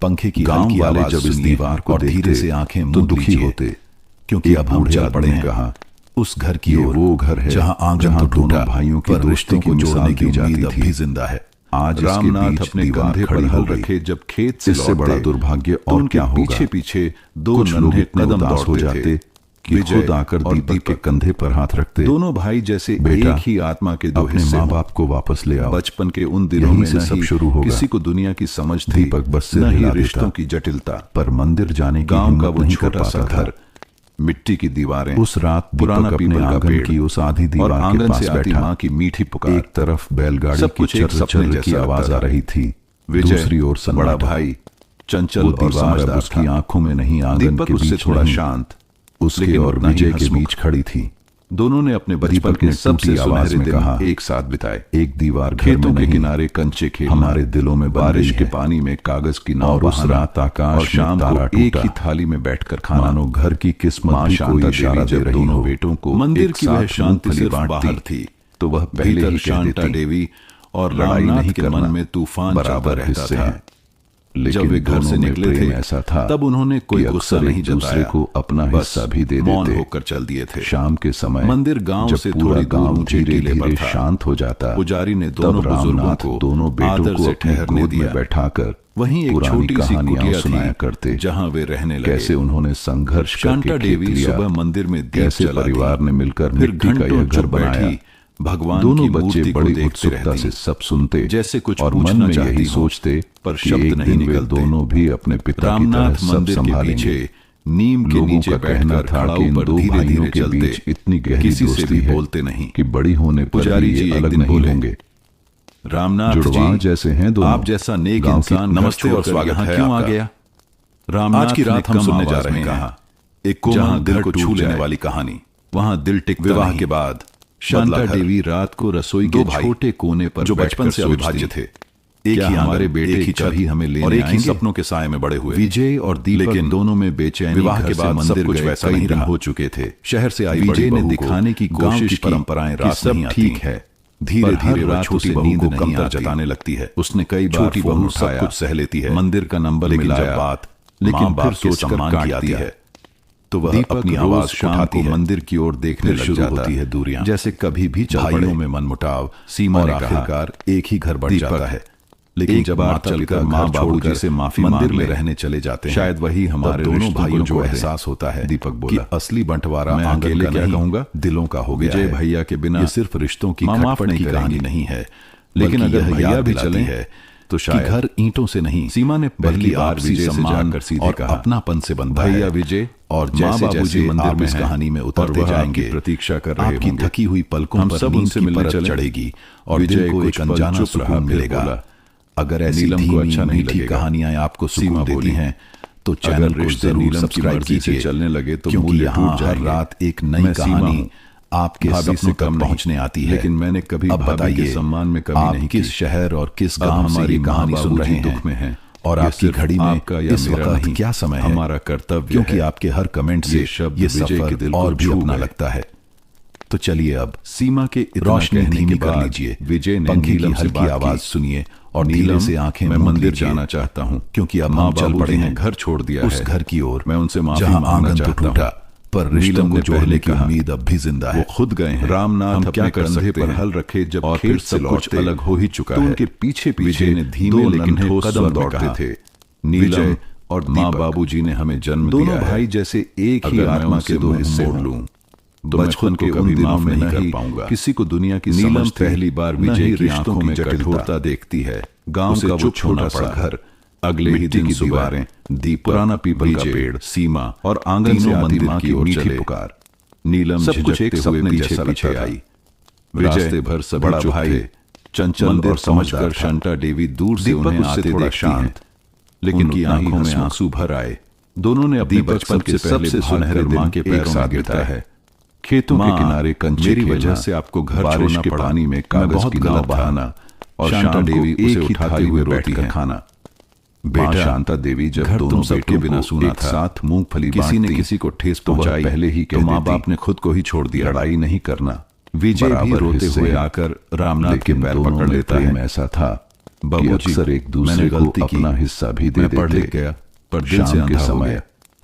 Speaker 2: पंखे की
Speaker 1: गांव
Speaker 2: हल्की
Speaker 1: वाले
Speaker 2: आवाज
Speaker 1: जब इस
Speaker 2: सुनिए
Speaker 1: दीवार को
Speaker 2: और धीरे
Speaker 1: देखते
Speaker 2: से आंखें
Speaker 1: तो
Speaker 2: मूंद
Speaker 1: दुखी
Speaker 2: लीजिए,
Speaker 1: होते।
Speaker 2: क्योंकि
Speaker 1: एक
Speaker 2: अब हम
Speaker 1: बूढ़े
Speaker 2: चल
Speaker 1: आदमी
Speaker 2: पड़े
Speaker 1: ने
Speaker 2: हैं
Speaker 1: कहा, उस घर की
Speaker 2: ये
Speaker 1: ओर
Speaker 2: वो घर है
Speaker 1: जहां आंगन
Speaker 2: जहां
Speaker 1: तो टूटा,
Speaker 2: दोनों भाइयों की
Speaker 1: पर रिश्तों
Speaker 2: दोस्ती
Speaker 1: को
Speaker 2: की
Speaker 1: जोड़ने की
Speaker 2: मिसाल दी
Speaker 1: उम्मीद
Speaker 2: जाती
Speaker 1: अब भी
Speaker 2: थी।
Speaker 1: जिंदा है।
Speaker 2: आज
Speaker 1: रामनाथ अपने कंधे पर हल रखे जब खेत से
Speaker 2: इससे बड़ा
Speaker 1: लौटते,
Speaker 2: दुर्भाग्य
Speaker 1: तो
Speaker 2: और
Speaker 1: उनके
Speaker 2: क्या होगा।
Speaker 1: पीछे पीछे दो
Speaker 2: कुछ लोग
Speaker 1: नन्हे
Speaker 2: इतने
Speaker 1: कदम
Speaker 2: उदास हो
Speaker 1: दौड़ते
Speaker 2: जाते
Speaker 1: थे
Speaker 2: कि
Speaker 1: विजय
Speaker 2: खुद आकर
Speaker 1: और
Speaker 2: दीपक के कंधे पर हाथ रखते।
Speaker 1: दोनों भाई जैसे
Speaker 2: बेटा,
Speaker 1: एक ही आत्मा के दो
Speaker 2: अपने
Speaker 1: हिस्से
Speaker 2: माँ
Speaker 1: हों।
Speaker 2: बाप को वापस ले आओ।
Speaker 1: बचपन के उन दिनों
Speaker 2: यहीं
Speaker 1: में
Speaker 2: से
Speaker 1: न
Speaker 2: सब
Speaker 1: ही
Speaker 2: शुरू होगा।
Speaker 1: किसी को दुनिया की समझ थी,
Speaker 2: दीपक बस से
Speaker 1: न ही
Speaker 2: हिला
Speaker 1: रिश्तों
Speaker 2: देता।
Speaker 1: की जटिलता।
Speaker 2: पर मंदिर जाने की
Speaker 1: गांव का
Speaker 2: हिम्मत
Speaker 1: वो
Speaker 2: नहीं कर
Speaker 1: छोटा सा
Speaker 2: पाता था।
Speaker 1: घर, मिट्टी की दीवारें,
Speaker 2: उस रात
Speaker 1: पुराना
Speaker 2: दीपक अपने
Speaker 1: पीपल का
Speaker 2: आंगन
Speaker 1: पेड़
Speaker 2: की उस आधी
Speaker 1: और
Speaker 2: दीवार के
Speaker 1: आंगन
Speaker 2: पास
Speaker 1: से आती
Speaker 2: बैठा।
Speaker 1: माँ की मीठी पुकार।
Speaker 2: एक तरफ बैलगाड़ी
Speaker 1: सब
Speaker 2: की
Speaker 1: कुछ एक
Speaker 2: चर्र
Speaker 1: सपने
Speaker 2: चर्र की
Speaker 1: जैसा
Speaker 2: आवाज
Speaker 1: लगता
Speaker 2: आ
Speaker 1: था।
Speaker 2: रही थी।
Speaker 1: विजय,
Speaker 2: दूसरी ओर
Speaker 1: बड़ा
Speaker 2: सन्नाटा।
Speaker 1: भाई, चंचल
Speaker 2: वो
Speaker 1: और
Speaker 2: दीवार अब
Speaker 1: समझदार
Speaker 2: उसकी
Speaker 1: था।
Speaker 2: आंखों में नहीं, आंगन
Speaker 1: दीपक
Speaker 2: के
Speaker 1: उससे
Speaker 2: बीच
Speaker 1: थोड़ा
Speaker 2: नहीं,
Speaker 1: शांत,
Speaker 2: उसके
Speaker 1: लेकिन
Speaker 2: और
Speaker 1: उतना ही
Speaker 2: विजय के
Speaker 1: हंसमुख।
Speaker 2: बीच खड़ी थी।
Speaker 1: दोनों ने अपने बचपन
Speaker 2: दीपक
Speaker 1: के
Speaker 2: ने
Speaker 1: सबसे
Speaker 2: टूटी आवाज
Speaker 1: सुनहरे
Speaker 2: में
Speaker 1: दिन
Speaker 2: कहा,
Speaker 1: एक साथ बिताए।
Speaker 2: एक दीवार घर
Speaker 1: खेतों
Speaker 2: में
Speaker 1: के
Speaker 2: नहीं,
Speaker 1: किनारे कंचे खेलना,
Speaker 2: हमारे दिलों में
Speaker 1: बारिश
Speaker 2: बंदी
Speaker 1: के
Speaker 2: है।
Speaker 1: पानी में कागज की नाव
Speaker 2: और उस
Speaker 1: बहाना,
Speaker 2: रात आकाश
Speaker 1: और
Speaker 2: में
Speaker 1: शाम
Speaker 2: तारा
Speaker 1: को एक
Speaker 2: टूटा।
Speaker 1: ही थाली में बैठकर खाना।
Speaker 2: मानो घर की किस्मत
Speaker 1: माँ
Speaker 2: भी
Speaker 1: शांता
Speaker 2: कोई
Speaker 1: देवी
Speaker 2: इशारा दे
Speaker 1: जब
Speaker 2: रही
Speaker 1: दोनों
Speaker 2: हो।
Speaker 1: बेटों को
Speaker 2: मंदिर
Speaker 1: एक
Speaker 2: की वह
Speaker 1: साथ
Speaker 2: शांति
Speaker 1: मूंगफली
Speaker 2: सिर्फ
Speaker 1: बांटती
Speaker 2: बाहर थी, तो वह पहले
Speaker 1: भीतर
Speaker 2: ही कह
Speaker 1: शांता
Speaker 2: देती,
Speaker 1: देवी और
Speaker 2: लड़ाई
Speaker 1: रामनाथ
Speaker 2: नहीं
Speaker 1: के
Speaker 2: करना,
Speaker 1: मन में तूफान चलता
Speaker 2: बराबर
Speaker 1: रहता
Speaker 2: हिस्से
Speaker 1: था।
Speaker 2: हैं। लेकिन
Speaker 1: जब वे घर
Speaker 2: दोनों
Speaker 1: से
Speaker 2: में
Speaker 1: निकले
Speaker 2: प्रेम
Speaker 1: थे
Speaker 2: ऐसा था
Speaker 1: तब उन्होंने कोई
Speaker 2: कि
Speaker 1: गुस्सा
Speaker 2: अक्सर
Speaker 1: नहीं
Speaker 2: एक दूसरे
Speaker 1: जताया,
Speaker 2: को अपना
Speaker 1: बस
Speaker 2: हिस्सा भी दे
Speaker 1: मौन
Speaker 2: देते।
Speaker 1: होकर चल दिए थे।
Speaker 2: शाम के समय
Speaker 1: मंदिर गांव
Speaker 2: जब
Speaker 1: से
Speaker 2: पूरा
Speaker 1: थोड़ी दूर
Speaker 2: गांव
Speaker 1: ऊंचे
Speaker 2: धीरे
Speaker 1: टीले पर
Speaker 2: धीरे
Speaker 1: था,
Speaker 2: शांत हो जाता,
Speaker 1: पुजारी ने
Speaker 2: तब
Speaker 1: दोनों बुजुर्गों
Speaker 2: रामनाथ
Speaker 1: को
Speaker 2: दोनों बेटों
Speaker 1: आदर
Speaker 2: को
Speaker 1: से
Speaker 2: अपनी
Speaker 1: ठहरने
Speaker 2: गोद में
Speaker 1: दिया।
Speaker 2: बैठाकर
Speaker 1: वहीं एक
Speaker 2: पुरानी
Speaker 1: छोटी सी
Speaker 2: कहानियां
Speaker 1: कुटिया
Speaker 2: सुनाया
Speaker 1: थी
Speaker 2: करते,
Speaker 1: जहां वे रहने लगे।
Speaker 2: कैसे उन्होंने संघर्ष
Speaker 1: शांता
Speaker 2: करके
Speaker 1: देवी
Speaker 2: खेत लिया,
Speaker 1: सुबह मंदिर में दीप
Speaker 2: कैसे
Speaker 1: जलाती,
Speaker 2: परिवार ने मिलकर
Speaker 1: फिर
Speaker 2: मिट्टी का
Speaker 1: घंटों
Speaker 2: यह घर
Speaker 1: चुप
Speaker 2: बनाया।
Speaker 1: बैठी भगवान
Speaker 2: दोनों
Speaker 1: की
Speaker 2: बच्चे
Speaker 1: मूर्ति को
Speaker 2: बड़ी
Speaker 1: देखते
Speaker 2: उत्सुकता
Speaker 1: रहती,
Speaker 2: से सब सुनते,
Speaker 1: जैसे कुछ
Speaker 2: और मन
Speaker 1: पूछना
Speaker 2: में
Speaker 1: चाहती
Speaker 2: यही
Speaker 1: हों,
Speaker 2: सोचते
Speaker 1: पर
Speaker 2: कि
Speaker 1: शब्द
Speaker 2: एक
Speaker 1: नहीं
Speaker 2: दिन वे
Speaker 1: निकलते।
Speaker 2: दोनों भी अपने पिता की तरह
Speaker 1: रामनाथ
Speaker 2: सब
Speaker 1: मंदिर के
Speaker 2: संभालेंगे।
Speaker 1: पीछे नीम के
Speaker 2: लोगों
Speaker 1: नीचे
Speaker 2: का कहना
Speaker 1: बैठकर
Speaker 2: था कि इन
Speaker 1: खड़ाऊ पर
Speaker 2: दो
Speaker 1: धीरे
Speaker 2: भाइयों
Speaker 1: धीरे
Speaker 2: के
Speaker 1: चलते,
Speaker 2: बीच इतनी गहरी
Speaker 1: किसी से
Speaker 2: दोस्ती
Speaker 1: भी
Speaker 2: है
Speaker 1: बोलते नहीं।
Speaker 2: कि बड़ी होने पर
Speaker 1: पुजारी
Speaker 2: भी
Speaker 1: जी
Speaker 2: ये
Speaker 1: एक
Speaker 2: अलग
Speaker 1: दिन
Speaker 2: नहीं
Speaker 1: बोले,
Speaker 2: होंगे।
Speaker 1: रामनाथ
Speaker 2: जुड़वां
Speaker 1: जी,
Speaker 2: जैसे हैं दोनों।
Speaker 1: आप जैसा नेक
Speaker 2: गांव की
Speaker 1: इंसान
Speaker 2: नमस्ते और
Speaker 1: स्वागत
Speaker 2: यहाँ
Speaker 1: है
Speaker 2: क्यों आ
Speaker 1: आपका।
Speaker 2: गया।
Speaker 1: रामनाथ की रात हम सुनने जा रहे हैं,
Speaker 2: कहा,
Speaker 1: एक कोमल दिल को छू लेने वाली कहानी। वहां दिल टिकता विवाह के बाद शांता देवी रात को रसोई के छोटे कोने पर जो बचपन से अविभाज्य थे, एक ही हमारे बेटे एक ही कभी हमें लेने और एक ही सपनों के साय में बड़े हुए विजय और दीपक, लेकिन दोनों में बेचैनी। विवाह के बाद मंदिर कुछ वैसा नहीं रहा, हो चुके थे। शहर से आई विजय ने दिखाने की कोशिश की परंपराएं रात नहीं आती, ठीक है। धीरे धीरे रात छोटी बहू को कमतर जताने लगती है। उसने कई बार छोटी बहू सब कुछ सह लेती है, मंदिर का नंबर मिलाया, बात लेकिन फिर सोचकर काटती है, तो वह अपनी आवाज शाम को मंदिर की ओर देखने लग जाता है। दूरियां जैसे कभी भी भाइयों में मनमुटाव, सीमा और आखिरकार एक ही घर बढ़ जाता है। लेकिन जब आप चलकर माँ बाबूजी से माफी मंदिर में रहने चले जाते हैं, शायद वही हमारे दोनों भाइयों को एहसास होता है। दीपक बोला, असली बंटवारा मैं अकेले क्या कहूंगा, दिलों का हो गया। विजय भैया के बिना ये सिर्फ रिश्तों की खटपट की कहानी नहीं है, लेकिन अगर भैया भी चले है तो शायद घर ईंटों से नहीं। सीमा ने पहली बार विजय से जाकर सीधे कहा, अपनापन से बनता है। भैया विजय और जैसे जैसे मंदिर में इस कहानी में उतरते जाएंगे, प्रतीक्षा कर रहे होंगे, आपकी थकी हुई पलकों पर सब उनसे मिलने चढ़ेगी और विजय को एक अनजाना सुकून मिलेगा। अगर ऐसी धीमी मीठी कहानियां आपको सुकून देती हैं तो चैनल को जरूर सब्सक्राइब कीजिए। चलने लगे तो क्योंकि यहाँ हर रात एक नई कहानी आपके सपनों तक पहुंचने आती है। लेकिन मैंने कभी आप बताइए सम्मान में कभी नहीं, किस शहर और किस गांव हमारी कहानी सुन रहे हैं, दुख में हैं, और आपकी घड़ी में इस वक्त क्या समय है, हमारा कर्तव्य, क्योंकि आपके हर कमेंट से शब्द ये सफर और भी अपना लगता है। तो चलिए अब सीमा के रोशनी धीमी कर लीजिए, विजय ने नीलम से की आवाज सुनिए और नीलम से आंखें मैं मंदिर जाना चाहता हूँ, क्योंकि अब हम चल पड़े हैं, घर छोड़ दिया उस घर की ओर। मैं उनसे माफी मांगना चाहता हूँ, पर रिश्तों को जोड़ने की उम्मीद अब भी जिंदा है। वो खुद गए हैं। रामनाथ क्या कंधे पर हल रखे जब और फिर सब कुछ अलग हो ही चुका है। उनके पीछे पीछे ने धीमे लेकिन ठोस कदम दौड़ते थे। नीलम और माँ बाबूजी ने हमें जन्म दिया है। दोनों भाई जैसे एक ही आत्मा के दो हिस्से लूं तो बचपन के उन दिनों में नहीं कर पाऊंगा। किसी को दुनिया की नीलम पहली बार विजय की आंखों में कठोरता देखती है। गांव का वो छोटा सा घर, अगले ही दिन की दीवारें, दीप, पुराना पीपल का पेड़, सीमा और आंगन से मंदिर की ओर मीठी पुकार। नीलम सब कुछ एक सपने जैसा पीछे आई। रास्ते भर सब बड़ा भाई चंचल और समझकर शांता देवी दूर से उन्हें आते थोड़ा शांत, लेकिन उनकी आंखों में आंसू भर आए। दोनों ने अपने बचपन के सबसे सुनहरे मां के पैरों में गिरता है। खेतों के किनारे कंचे की वजह से आपको घर छोड़ना पड़ा। पानी में कागज की नाव बहाना और शांता देवी उसे उठाते हुए रोटी का खाना। बेटा शांता देवी जब दोनों सबके बिना सुना था, साथ मूंगफली किसी ने किसी को ठेस पहुंचाई, पहले ही तो माँ बाप ने खुद को ही छोड़ दिया। लड़ाई नहीं करना। विजय भी रोते हुए आकर रामनाथ के पैर पकड़ लेता है। ऐसा था बाबूजी, अक्सर एक दूसरे को अपना हिस्सा भी दे देते। पढ़ लिख गया पर दिल से अंधा हो गया।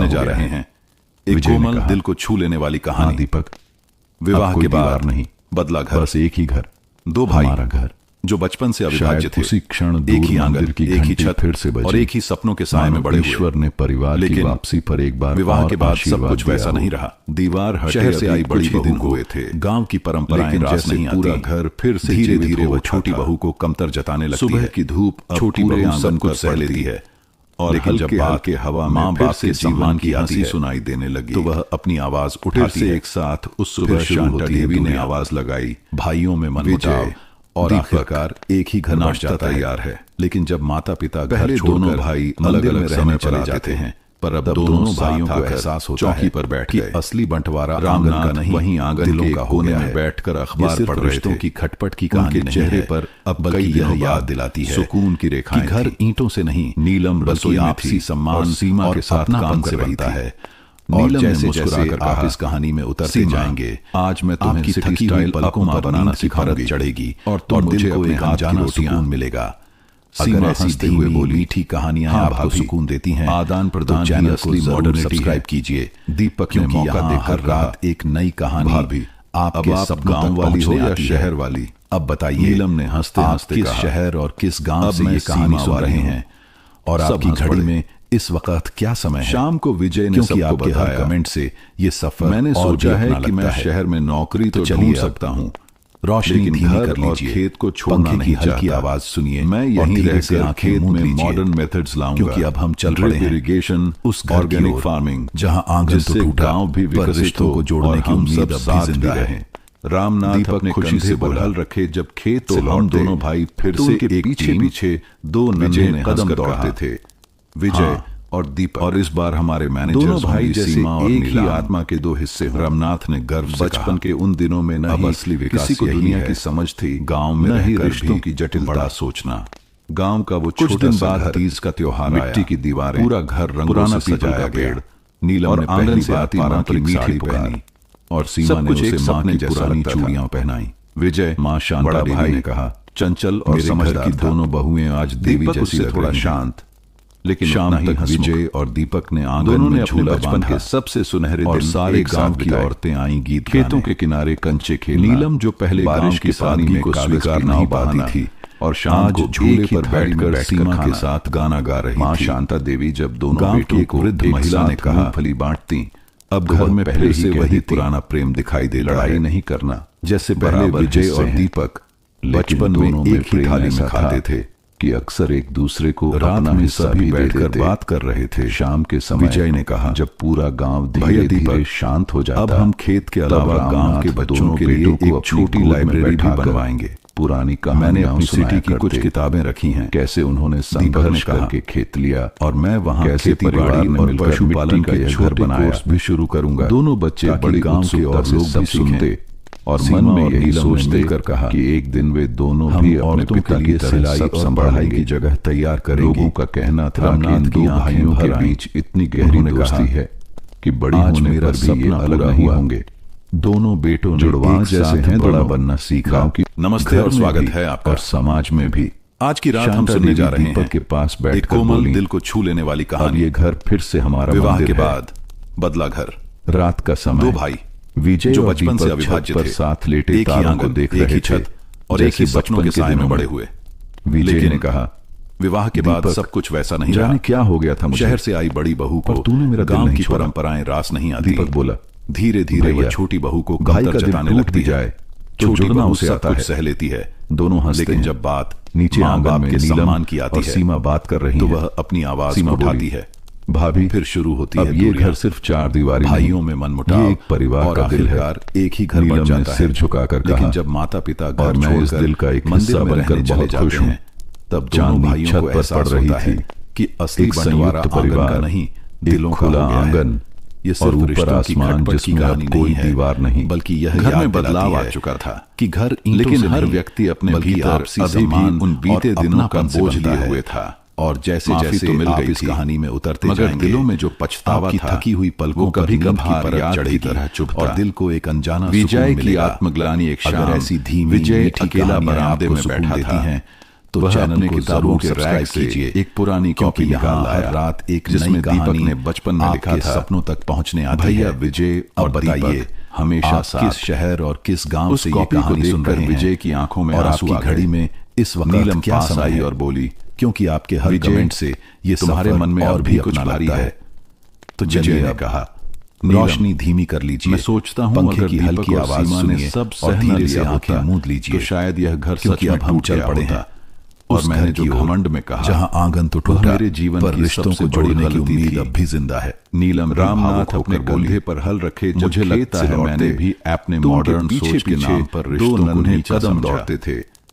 Speaker 1: सुनने जा रहे हैं एक
Speaker 2: विजय ने
Speaker 1: कोमल
Speaker 2: कहा,
Speaker 1: दिल को छू लेने वाली
Speaker 2: हाँ
Speaker 1: कहानी।
Speaker 2: दीपक,
Speaker 1: विवाह
Speaker 2: अब कोई
Speaker 1: के बाद
Speaker 2: दीवार नहीं,
Speaker 1: बदला घर।
Speaker 2: बस एक ही घर,
Speaker 1: दो भाई
Speaker 2: हमारा घर।
Speaker 1: जो बचपन से अविभाज्य
Speaker 2: शायद
Speaker 1: थे,
Speaker 2: उसी क्षण
Speaker 1: एक
Speaker 2: दूर
Speaker 1: ही आंगन,
Speaker 2: मंदिर की
Speaker 1: एक ही
Speaker 2: घंटी
Speaker 1: छत
Speaker 2: फिर से बजी
Speaker 1: और एक ही सपनों के साए में बड़े हुए।
Speaker 2: ईश्वर ने परिवार की
Speaker 1: लेकिन
Speaker 2: वापसी पर एक बार
Speaker 1: विवाह
Speaker 2: और
Speaker 1: के बाद सब
Speaker 2: आशीर्वाद
Speaker 1: कुछ वैसा
Speaker 2: दिया
Speaker 1: नहीं
Speaker 2: हो।
Speaker 1: रहा।
Speaker 2: दीवार हटे
Speaker 1: शहर से
Speaker 2: अभी
Speaker 1: आई
Speaker 2: कुछ
Speaker 1: बड़ी
Speaker 2: ही दिन
Speaker 1: बहू
Speaker 2: हुए
Speaker 1: थे। गांव की परंपराएं
Speaker 2: लेकिन
Speaker 1: रास
Speaker 2: जैसे
Speaker 1: नहीं
Speaker 2: पूरा
Speaker 1: आती।
Speaker 2: घर फिर से
Speaker 1: धीरे
Speaker 2: जीवित
Speaker 1: धीरे
Speaker 2: हो
Speaker 1: वो
Speaker 2: उठा
Speaker 1: छोटी
Speaker 2: था।
Speaker 1: बहू को कमतर जताने लगती
Speaker 2: सुबह
Speaker 1: है।
Speaker 2: की धूप अब
Speaker 1: छोटी
Speaker 2: पूरे
Speaker 1: बहू
Speaker 2: आंगन
Speaker 1: सब
Speaker 2: पर
Speaker 1: कुछ सह लेती
Speaker 2: फैलती
Speaker 1: है।
Speaker 2: और
Speaker 1: लेकिन जब
Speaker 2: हल्के
Speaker 1: बात
Speaker 2: हल्के हवा में
Speaker 1: माँ
Speaker 2: फिर
Speaker 1: बाप
Speaker 2: से
Speaker 1: के
Speaker 2: जीवन
Speaker 1: सम्मान
Speaker 2: की
Speaker 1: की
Speaker 2: हंसी
Speaker 1: हंसी
Speaker 2: सुनाई देने लगी
Speaker 1: तो वह अपनी आवाज
Speaker 2: फिर
Speaker 1: उठाती
Speaker 2: से
Speaker 1: है।
Speaker 2: एक साथ उस
Speaker 1: सुबह
Speaker 2: सुबह
Speaker 1: शुरू
Speaker 2: शांता
Speaker 1: होती है
Speaker 2: देवी ने
Speaker 1: दुनिया।
Speaker 2: आवाज लगाई,
Speaker 1: भाइयों में मनमुटाव
Speaker 2: विजय
Speaker 1: और आखिरकार एक ही घर नाश्ता तैयार है। लेकिन जब माता पिता पहले दोनों भाई अलग अलग रहने चले जाते हैं, पर अब दोनों भाइयों को एहसास होता है पर बैठ कि असली बंटवारा आंगन का नहीं, वहीं आंगन के कोने में बैठकर अखबार पढ़ रहे थे की खटपट की कहानी चेहरे पर अब बल्कि यह याद दिलाती है सुकून की रेखाएं, घर ईंटों से नहीं नीलम बल्कि आपसी सम्मान सीमा के साथ काम कर रही है। और जैसे जैसे आप इस कहानी में उतरते जाएंगे, आज मैं तुम्हें थकी हुई पलकों पर बनाना सिखाऊंगी चढ़ेगी और तुम मुझे अपने अनजाना सुकून मिलेगा। सीमा हंसते हुए बोली, मीठी कहानियां आपको सुकून देती हैं, आदान प्रदान चैनल को मॉडर्निटी सब्सक्राइब कीजिए। दीपक ने मौका देकर रात एक नई कहानी भी आपके सब गांव वाली हो या शहर वाली। अब बताइए, नीलम ने हंसते हंसते किस शहर और किस गांव से ये कहानी सुन रहे हैं और आपकी घड़ी में इस वक्त क्या समय है? शाम को विजय ने सबको बताया, कमेंट से ये सफर मैंने सोचा है कि मैं शहर में नौकरी तो ढूंढ सकता हूँ, रोशनी धीमी कर लीजिए, खेत को छोड़ना नहीं चाहता। हल्की आवाज सुनिए, मैं यहीं रहकर खेत में मॉडर्न मेथड्स लाऊंगा, क्योंकि अब हम चल रहे हैं इरिगेशन, उस ऑर्गेनिक फार्मिंग जहां आंगन तो गांव भी विकसित को जोड़ने की उम्मीद अब जिंदा है। रामनाथ अपने खुशी से बलहल रखे जब खेत से हम दोनों भाई फिर से एक पीछे पीछे दो नन्हे कदम दौड़ते थे, विजय और दीपक। और इस बार हमारे मैनेजर दोनों भाई जैसे एक ही आत्मा के दो हिस्से। रामनाथ ने गर्व से बचपन के उन दिनों में न असली किसी को दुनिया की समझ थी, गांव में न ही रिश्तों की जटिलता सोचना। गांव का वो कुछ दिन बाद तीज का त्योहार आया, मिट्टी की दीवारें, पूरा घर रंगों से सजाया पेड़, नीलम ने पहली बार मां की मीठी पहनी और सीमा ने उसे मां की पुरानी चूड़ियां पहनाई। विजय, मां शांता देवी ने कहा, चंचल और समझदार की दोनों बहुएं आज देवी जैसी थोड़ा शांत, लेकिन शाम तक विजय और दीपक ने आंगन में अपने बचपन के सबसे सुनहरे और सारे गांव की औरतें आई गीत खेतों के किनारे कंचे खेलना। नीलम जो पहले बारिश की पानी को स्वीकार नहीं पाती थी और शाम को झूले पर बैठकर सीमा के साथ गाना गा रही मां शांता देवी जब दोनों गांव की एक वृद्ध महिला ने कहा फली बांटती, अब घर में पहले से वही पुराना प्रेम दिखाई दे, लड़ाई नहीं करना जैसे पहले विजय और दीपक बचपन में एक ही थाली में खाते थे कि अक्सर एक दूसरे को रात में सभी बैठकर बात कर रहे थे। शाम के समय विजय ने कहा, जब पूरा गांव धीरे धीरे शांत हो जाता, अब हम खेत के अलावा गांव के बच्चों के लिए एक छोटी लाइब्रेरी भी बनवाएंगे। पुरानी कहानियां, मैंने अपनी सिटी की कुछ किताबें रखी हैं, कैसे उन्होंने संघर्ष करके खेत लिया और मैं वहां कैसे परिवार में पशुपालन का एक घर बनाया भी शुरू करूंगा। दोनों बच्चे बड़े गांव के और लोग भी सुनते और मन में यही सोचते कर कहा कि एक दिन वे दोनों भी अपने पिता की सिलाई और पढ़ाई की जगह तैयार करेंगे। लोगों का कहना था कि इन दो भाइयों के बीच इतनी गहरी दोस्ती है कि बड़ी होने पर भी ये अलग नहीं होंगे। दोनों बेटों ने जुड़वा जैसे हैं बड़ा बनना सीखा। नमस्ते और स्वागत है आपका। और समाज में भी आज की रात हम सुनने जा रहे हैं के पास बैठ कोमल दिल को छू लेने वाली कहानी। ये घर फिर से हमारा विवाह के बाद बदला घर। रात का समय, दो भाई विजय जो बचपन से अविभाज्य थे, साथ लेटे एक ही आंगन देख रहे थे और एक ही सपनों के साए में बड़े हुए। विजय ने कहा, विवाह के बाद सब कुछ वैसा नहीं रहा। क्या हो गया था मुझे? शहर से आई बड़ी बहू को तूने मेरा गांव की परंपराएं रास नहीं आती। दीपक बोला, धीरे धीरे वह छोटी बहू को कमतर जताने लगती जाए, छोटी बहू उसे सब कुछ सह लेती है। दोनों हंसते, लेकिन जब बात नीचे आंगन में सम्मान की आती है, सीमा बात कर रही है, तो वह अपनी आवाज उठाती है, भाभी। फिर शुरू होती है, ये घर सिर्फ चार दीवारी, भाइयों में मनमुटाव, एक परिवार का दिल है, एक ही घर बन जाता है। सिर झुकाकर कहा, लेकिन जब माता पिता घर मैं इस दिल का एक हिस्सा बनकर बहुत खुश हूं, तब दोनों भाइयों को एहसास होता है कि असली बंटवारा परिवार का नहीं, दिलों का आंगन। ये सिर्फ ऊपर आसमान जिसमें अब कोई दीवार नहीं, बल्कि यह घर में बदलाव आ चुका था कि घर, लेकिन हर व्यक्ति अपने भीतर अभी भी उन बीते दिनों का बोझ लिए हुए था। और जैसे जैसे तो मिल गई इस कहानी में उतरते मगर जाएंगे, दिलों में जो पछतावा था, थकी हुई पलकों कभी कभार याद की तरह चुभता और दिल को एक अनजाना विजय की आत्मग्लानि एक शाम ऐसी धीमी विजय अकेला बरामदे में बैठा देती हैं, तो चैनल किताबों के रैक से एक पुरानी कॉपी निकाल लाया। रात एक जिसमें दीपक ने बचपन में लिखा था, सपनों तक पहुंचने आती है। भैया विजय, और बताइए हमेशा किस शहर और किस गांव से ये कहानी सुन रहे हैं? विजय की आंखों में आंसू आ घड़ी में इस वक्त नीलम क्या आई और बोली, क्योंकि आपके हर कमेंट से ये तुम्हारे मन में और भी कुछ लाता है। तो विजय ने कहा, रोशनी धीमी कर लीजिए, मैं सोचता हूँ पंखे की हल्की आवाज सुनिए सब और धीरे से आंखें मूंद लीजिए, तो शायद यह घर सच में हम चल पड़े हैं। और मैंने जो घमंड में कहा, जहां आंगन तो टूटा, मेरे जीवन पर रिश्तों को जोड़ने की उम्मीद अब भी जिंदा है। नीलम रामनाथ अपने कंधे पर हल रखे, मुझे लगता है मैंने भी अपने मॉडर्न सोच के नाम पर दो नन्हे कदम दौड़ते थे।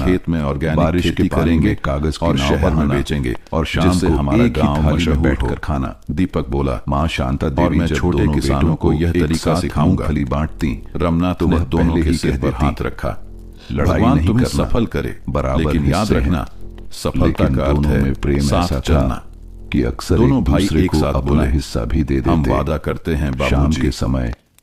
Speaker 2: चलना,
Speaker 1: खेत में ऑर्गेनिक
Speaker 2: बारिश
Speaker 1: खेती
Speaker 2: के
Speaker 1: करेंगे,
Speaker 2: कागज की
Speaker 1: और
Speaker 2: नाव
Speaker 1: शहर में
Speaker 2: बहाना,
Speaker 1: बेचेंगे,
Speaker 2: और शाम
Speaker 1: जिससे
Speaker 2: को
Speaker 1: हमारा
Speaker 2: एक ही
Speaker 1: गांव
Speaker 2: थाली में
Speaker 1: मशहूर
Speaker 2: बैठकर
Speaker 1: हो।
Speaker 2: खाना।
Speaker 1: दीपक बोला,
Speaker 2: माँ शांता
Speaker 1: और
Speaker 2: देवी
Speaker 1: मैं
Speaker 2: जब
Speaker 1: छोटे
Speaker 2: दोनों
Speaker 1: किसानों
Speaker 2: बेटों
Speaker 1: को यह
Speaker 2: एक
Speaker 1: तरीका
Speaker 2: साथ
Speaker 1: सिखाऊंगा।
Speaker 2: मूंगफली बांटती।
Speaker 1: रमना तो
Speaker 2: वह
Speaker 1: वह
Speaker 2: पहले
Speaker 1: दोनों के
Speaker 2: ही
Speaker 1: सिर
Speaker 2: कहती
Speaker 1: पर
Speaker 2: थी,
Speaker 1: हाथ रखा।
Speaker 2: लड़ाई
Speaker 1: भगवान
Speaker 2: नहीं
Speaker 1: तुम्हें
Speaker 2: करना,
Speaker 1: सफल करे,
Speaker 2: बराबर
Speaker 1: लेकिन याद
Speaker 2: हिस्से हैं।
Speaker 1: रखना, सफलता
Speaker 2: लेकिन
Speaker 1: का अर्थ
Speaker 2: दोनों
Speaker 1: है
Speaker 2: में प्रेम
Speaker 1: साथ
Speaker 2: ऐसा
Speaker 1: चलना।
Speaker 2: था कि अक्सर
Speaker 1: दोनों
Speaker 2: एक
Speaker 1: भाई
Speaker 2: दूसरे
Speaker 1: एक
Speaker 2: को
Speaker 1: साथ
Speaker 2: अपना
Speaker 1: बोले,
Speaker 2: हिस्सा भी दे देते।
Speaker 1: हम वादा करते हैं
Speaker 2: शाम
Speaker 1: बाबूजी,
Speaker 2: के समय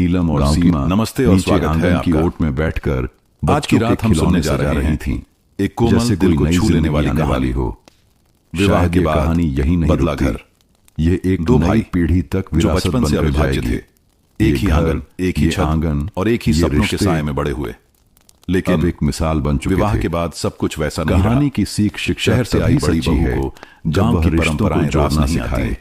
Speaker 2: नीलम और
Speaker 1: गांव की
Speaker 2: सीमा
Speaker 1: नमस्ते और
Speaker 2: नीचे
Speaker 1: स्वागत है
Speaker 2: आंगन की
Speaker 1: आपका।
Speaker 2: ओट में बैठकर
Speaker 1: आज की
Speaker 2: बच्चों
Speaker 1: रात
Speaker 2: के
Speaker 1: हम
Speaker 2: खिलौने
Speaker 1: सुनने जा
Speaker 2: सजा
Speaker 1: रहे हैं
Speaker 2: थीं।
Speaker 1: एक कोमल
Speaker 2: जैसे
Speaker 1: दिल
Speaker 2: कोई
Speaker 1: को
Speaker 2: नई
Speaker 1: छू लेने
Speaker 2: जिंदगी
Speaker 1: वाली
Speaker 2: आने
Speaker 1: कहानी
Speaker 2: वाली हो।
Speaker 1: विवाह
Speaker 2: शायद
Speaker 1: के
Speaker 2: ये
Speaker 1: बाद
Speaker 2: कहानी यही नहीं
Speaker 1: बदला
Speaker 2: रुकती।
Speaker 1: घर।
Speaker 2: ये एक
Speaker 1: दो
Speaker 2: नई
Speaker 1: भाई
Speaker 2: पीढ़ी तक
Speaker 1: जो
Speaker 2: विरासत
Speaker 1: बचपन से
Speaker 2: बनकर
Speaker 1: अविभाज्य
Speaker 2: जाएगी।
Speaker 1: थे, एक
Speaker 2: ये
Speaker 1: ही
Speaker 2: घर,
Speaker 1: आंगन, एक ही
Speaker 2: ये
Speaker 1: छत
Speaker 2: आंगन
Speaker 1: और एक ही
Speaker 2: ये
Speaker 1: सपनों के
Speaker 2: रिश्ते
Speaker 1: साए में बड़े हुए। लेकिन
Speaker 2: अब एक मिसाल बन चुके
Speaker 1: विवाह
Speaker 2: थे।
Speaker 1: के बाद सब कुछ वैसा नहीं
Speaker 2: कहानी
Speaker 1: रहा।
Speaker 2: की सीख शिक्षा
Speaker 1: शहर से आई
Speaker 2: तभी
Speaker 1: बड़ी
Speaker 2: सच्ची
Speaker 1: बहू
Speaker 2: है
Speaker 1: को
Speaker 2: जब
Speaker 1: गांव
Speaker 2: वह
Speaker 1: की
Speaker 2: रिश्तों को
Speaker 1: परंपराएं रास
Speaker 2: जोड़ना
Speaker 1: नहीं
Speaker 2: सिखाए।
Speaker 1: आती।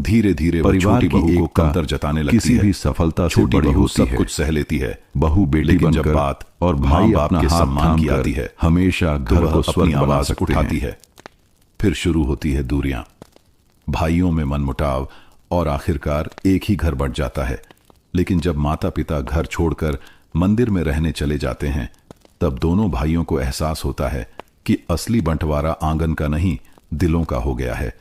Speaker 1: धीरे धीरे वह
Speaker 2: परिवार
Speaker 1: छोटी
Speaker 2: की
Speaker 1: बहू को
Speaker 2: एकता
Speaker 1: कमतर जताने लगती
Speaker 2: किसी
Speaker 1: है।
Speaker 2: भी सफलता से
Speaker 1: छोटी
Speaker 2: बड़ी
Speaker 1: बहू
Speaker 2: होती
Speaker 1: सब
Speaker 2: है।
Speaker 1: कुछ सह लेती है।
Speaker 2: बहू बेटी
Speaker 1: लेकिन जब
Speaker 2: बनकर
Speaker 1: बात
Speaker 2: और
Speaker 1: माँ
Speaker 2: भाई
Speaker 1: बाप
Speaker 2: अपना
Speaker 1: के
Speaker 2: हाथ
Speaker 1: सम्मान की
Speaker 2: थामकर
Speaker 1: आती है,
Speaker 2: हमेशा
Speaker 1: तो
Speaker 2: घर
Speaker 1: वह
Speaker 2: को
Speaker 1: अपनी
Speaker 2: स्वर्ग बना
Speaker 1: आवाज
Speaker 2: सकते
Speaker 1: उठाती
Speaker 2: हैं।
Speaker 1: है। फिर शुरू होती है दूरियां, भाइयों में मनमुटाव और आखिरकार एक ही घर बंट जाता है। लेकिन जब माता पिता घर छोड़कर मंदिर में रहने चले जाते हैं, तब दोनों भाइयों को एहसास होता है कि असली बंटवारा आंगन का नहीं, दिलों का हो गया है।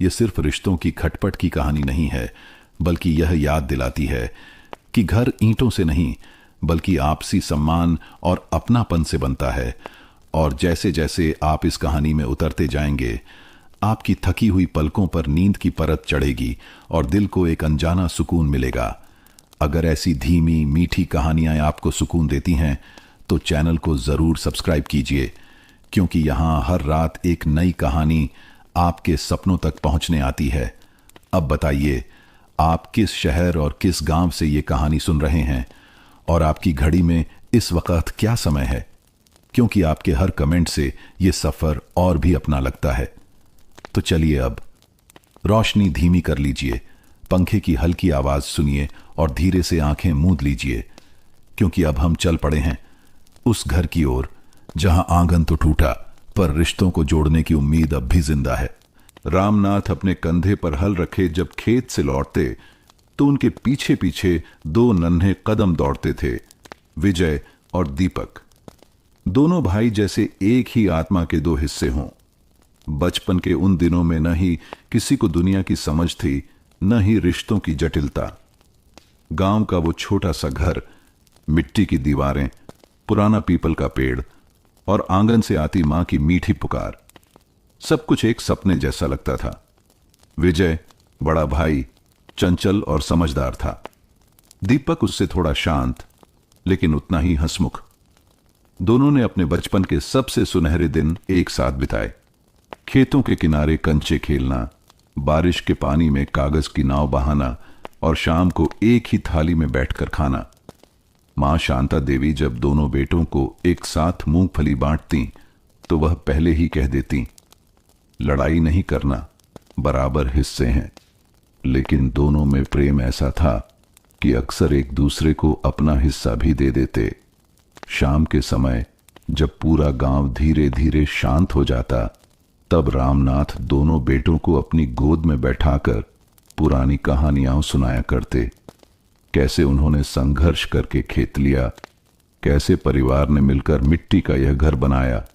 Speaker 1: यह सिर्फ रिश्तों की खटपट की कहानी नहीं है, बल्कि यह याद दिलाती है कि घर ईंटों से नहीं, बल्कि आपसी सम्मान और अपनापन से बनता है। और जैसे जैसे आप इस कहानी में उतरते जाएंगे, आपकी थकी हुई पलकों पर नींद की परत चढ़ेगी और दिल को एक अनजाना सुकून मिलेगा। अगर ऐसी धीमी मीठी कहानियां आपको सुकून देती हैं, तो चैनल को जरूर सब्सक्राइब कीजिए, क्योंकि यहां हर रात एक नई कहानी आपके सपनों तक पहुंचने आती है। अब बताइए, आप किस शहर और किस गांव से ये कहानी सुन रहे हैं, और आपकी घड़ी में इस वक्त क्या समय है? क्योंकि आपके हर कमेंट से ये सफर और भी अपना लगता है। तो चलिए, अब रोशनी धीमी कर लीजिए, पंखे की हल्की आवाज सुनिए और धीरे से आंखें मूंद लीजिए, क्योंकि अब हम चल पड़े हैं उस घर की ओर जहां आंगन तो टूटा, पर रिश्तों को जोड़ने की उम्मीद अब भी जिंदा है। रामनाथ अपने कंधे पर हल रखे जब खेत से लौटते, तो उनके पीछे पीछे दो नन्हे कदम दौड़ते थे, विजय और दीपक। दोनों भाई जैसे एक ही आत्मा के दो हिस्से हों। बचपन के उन दिनों में न ही किसी को दुनिया की समझ थी, न ही रिश्तों की जटिलता। गांव का वो छोटा सा घर, मिट्टी की दीवारें, पुराना पीपल का पेड़ और आंगन से आती मां की मीठी पुकार, सब कुछ एक सपने जैसा लगता था। विजय, बड़ा भाई, चंचल और समझदार था। दीपक उससे थोड़ा शांत, लेकिन उतना ही हंसमुख। दोनों ने अपने बचपन के सबसे सुनहरे दिन एक साथ बिताए। खेतों के किनारे कंचे खेलना, बारिश के पानी में कागज की नाव बहाना और शाम को एक ही थाली में बैठकर खाना। मां शांता देवी जब दोनों बेटों को एक साथ मूंगफली बांटती, तो वह पहले ही कह देती, लड़ाई नहीं करना, बराबर हिस्से हैं। लेकिन दोनों में प्रेम ऐसा था कि अक्सर एक दूसरे को अपना हिस्सा भी दे देते। शाम के समय जब पूरा गांव धीरे धीरे शांत हो जाता, तब रामनाथ दोनों बेटों को अपनी गोद में बैठाकर पुरानी कहानियां सुनाया करते। कैसे उन्होंने संघर्ष करके खेत लिया, कैसे परिवार ने मिलकर मिट्टी का यह घर बनाया।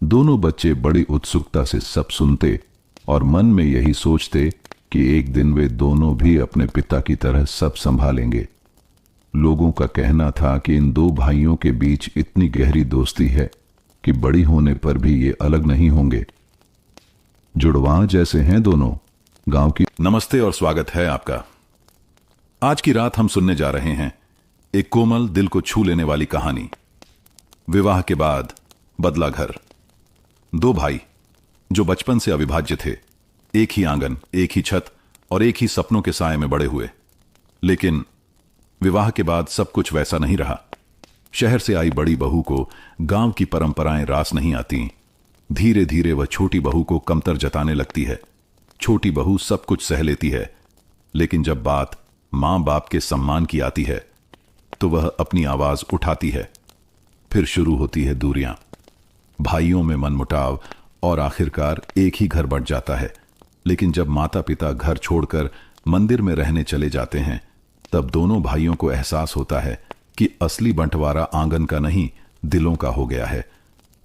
Speaker 1: दोनों बच्चे बड़ी उत्सुकता से सब सुनते और मन में यही सोचते कि एक दिन वे दोनों भी अपने पिता की तरह सब संभालेंगे। लोगों का कहना था कि इन दो भाइयों के बीच इतनी गहरी दोस्ती है कि बड़ी होने पर भी ये अलग नहीं होंगे। जुड़वां जैसे हैं दोनों। गांव की नमस्ते और स्वागत है आपका। आज की रात हम सुनने जा रहे हैं एक कोमल, दिल को छू लेने वाली कहानी। विवाह के बाद बदला घर। दो भाई जो बचपन से अविभाज्य थे, एक ही आंगन, एक ही छत और एक ही सपनों के साए में बड़े हुए। लेकिन विवाह के बाद सब कुछ वैसा नहीं रहा। शहर से आई बड़ी बहू को गांव की परंपराएं रास नहीं आती। धीरे धीरे वह छोटी बहू को कमतर जताने लगती है। छोटी बहू सब कुछ सह लेती है, लेकिन जब बात मां बाप के सम्मान की आती है, तो वह अपनी आवाज उठाती है। फिर शुरू होती है दूरियां, भाइयों में मनमुटाव और आखिरकार एक ही घर बंट जाता है। लेकिन जब माता पिता घर छोड़कर मंदिर में रहने चले जाते हैं, तब दोनों भाइयों को एहसास होता है कि असली बंटवारा आंगन का नहीं, दिलों का हो गया है।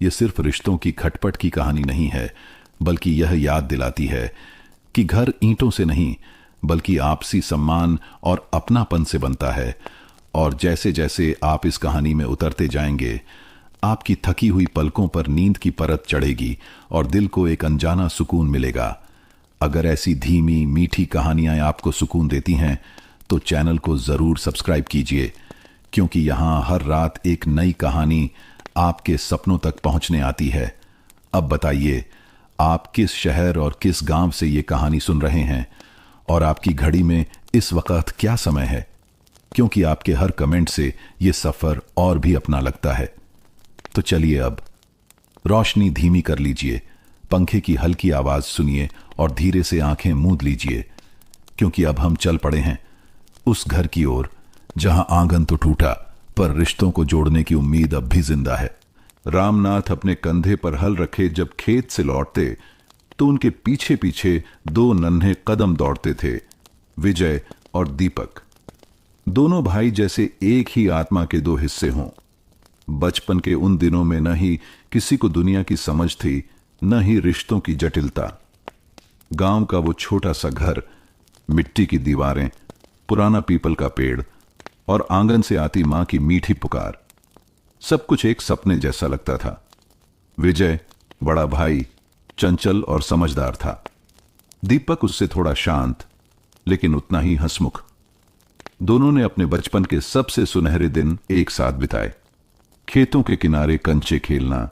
Speaker 1: यह सिर्फ रिश्तों की खटपट की कहानी नहीं है, बल्कि यह याद दिलाती है कि घर ईंटों से नहीं, बल्कि आपसी सम्मान और अपनापन से बनता है। और जैसे जैसे आप इस कहानी में उतरते जाएंगे, आपकी थकी हुई पलकों पर नींद की परत चढ़ेगी और दिल को एक अनजाना सुकून मिलेगा। अगर ऐसी धीमी मीठी कहानियां आपको सुकून देती हैं, तो चैनल को जरूर सब्सक्राइब कीजिए, क्योंकि यहां हर रात एक नई कहानी आपके सपनों तक पहुंचने आती है। अब बताइए, आप किस शहर और किस गांव से ये कहानी सुन रहे हैं, और आपकी घड़ी में इस वक्त क्या समय है? क्योंकि आपके हर कमेंट से ये सफर और भी अपना लगता है। तो चलिए, अब रोशनी धीमी कर लीजिए, पंखे की हल्की आवाज सुनिए और धीरे से आंखें मूंद लीजिए, क्योंकि अब हम चल पड़े हैं उस घर की ओर जहां आंगन तो टूटा, पर रिश्तों को जोड़ने की उम्मीद अब भी जिंदा है। रामनाथ अपने कंधे पर हल रखे जब खेत से लौटते, तो उनके पीछे पीछे दो नन्हे कदम दौड़ते थे,
Speaker 2: विजय और दीपक दोनों भाई जैसे एक ही आत्मा के दो हिस्से हों। बचपन के उन दिनों में न ही किसी को दुनिया की समझ थी, न ही रिश्तों की जटिलता। गांव का वो छोटा सा घर, मिट्टी की दीवारें, पुराना पीपल का पेड़ और आंगन से आती मां की मीठी पुकार, सब कुछ एक सपने जैसा लगता था। विजय बड़ा भाई चंचल और समझदार था। दीपक उससे थोड़ा शांत लेकिन उतना ही हंसमुख। दोनों ने अपने बचपन के सबसे सुनहरे दिन एक साथ बिताए। खेतों के किनारे कंचे खेलना,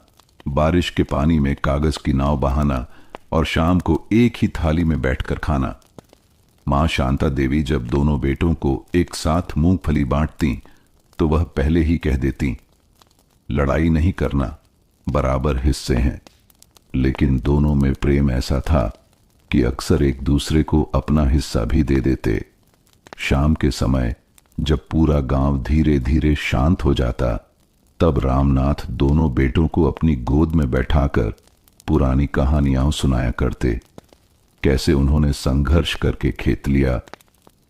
Speaker 2: बारिश के पानी में कागज की नाव बहाना और शाम को एक ही थाली में बैठकर खाना। मां शांता देवी जब दोनों बेटों को एक साथ मूंगफली बांटती तो वह पहले ही कह देती, लड़ाई नहीं करना, बराबर हिस्से हैं। लेकिन दोनों में प्रेम ऐसा था कि अक्सर एक दूसरे को अपना हिस्सा भी दे देते। शाम के समय जब पूरा गांव धीरे धीरे शांत हो जाता, तब रामनाथ दोनों बेटों को अपनी गोद में बैठाकर पुरानी कहानियां सुनाया करते। कैसे उन्होंने संघर्ष करके खेत लिया,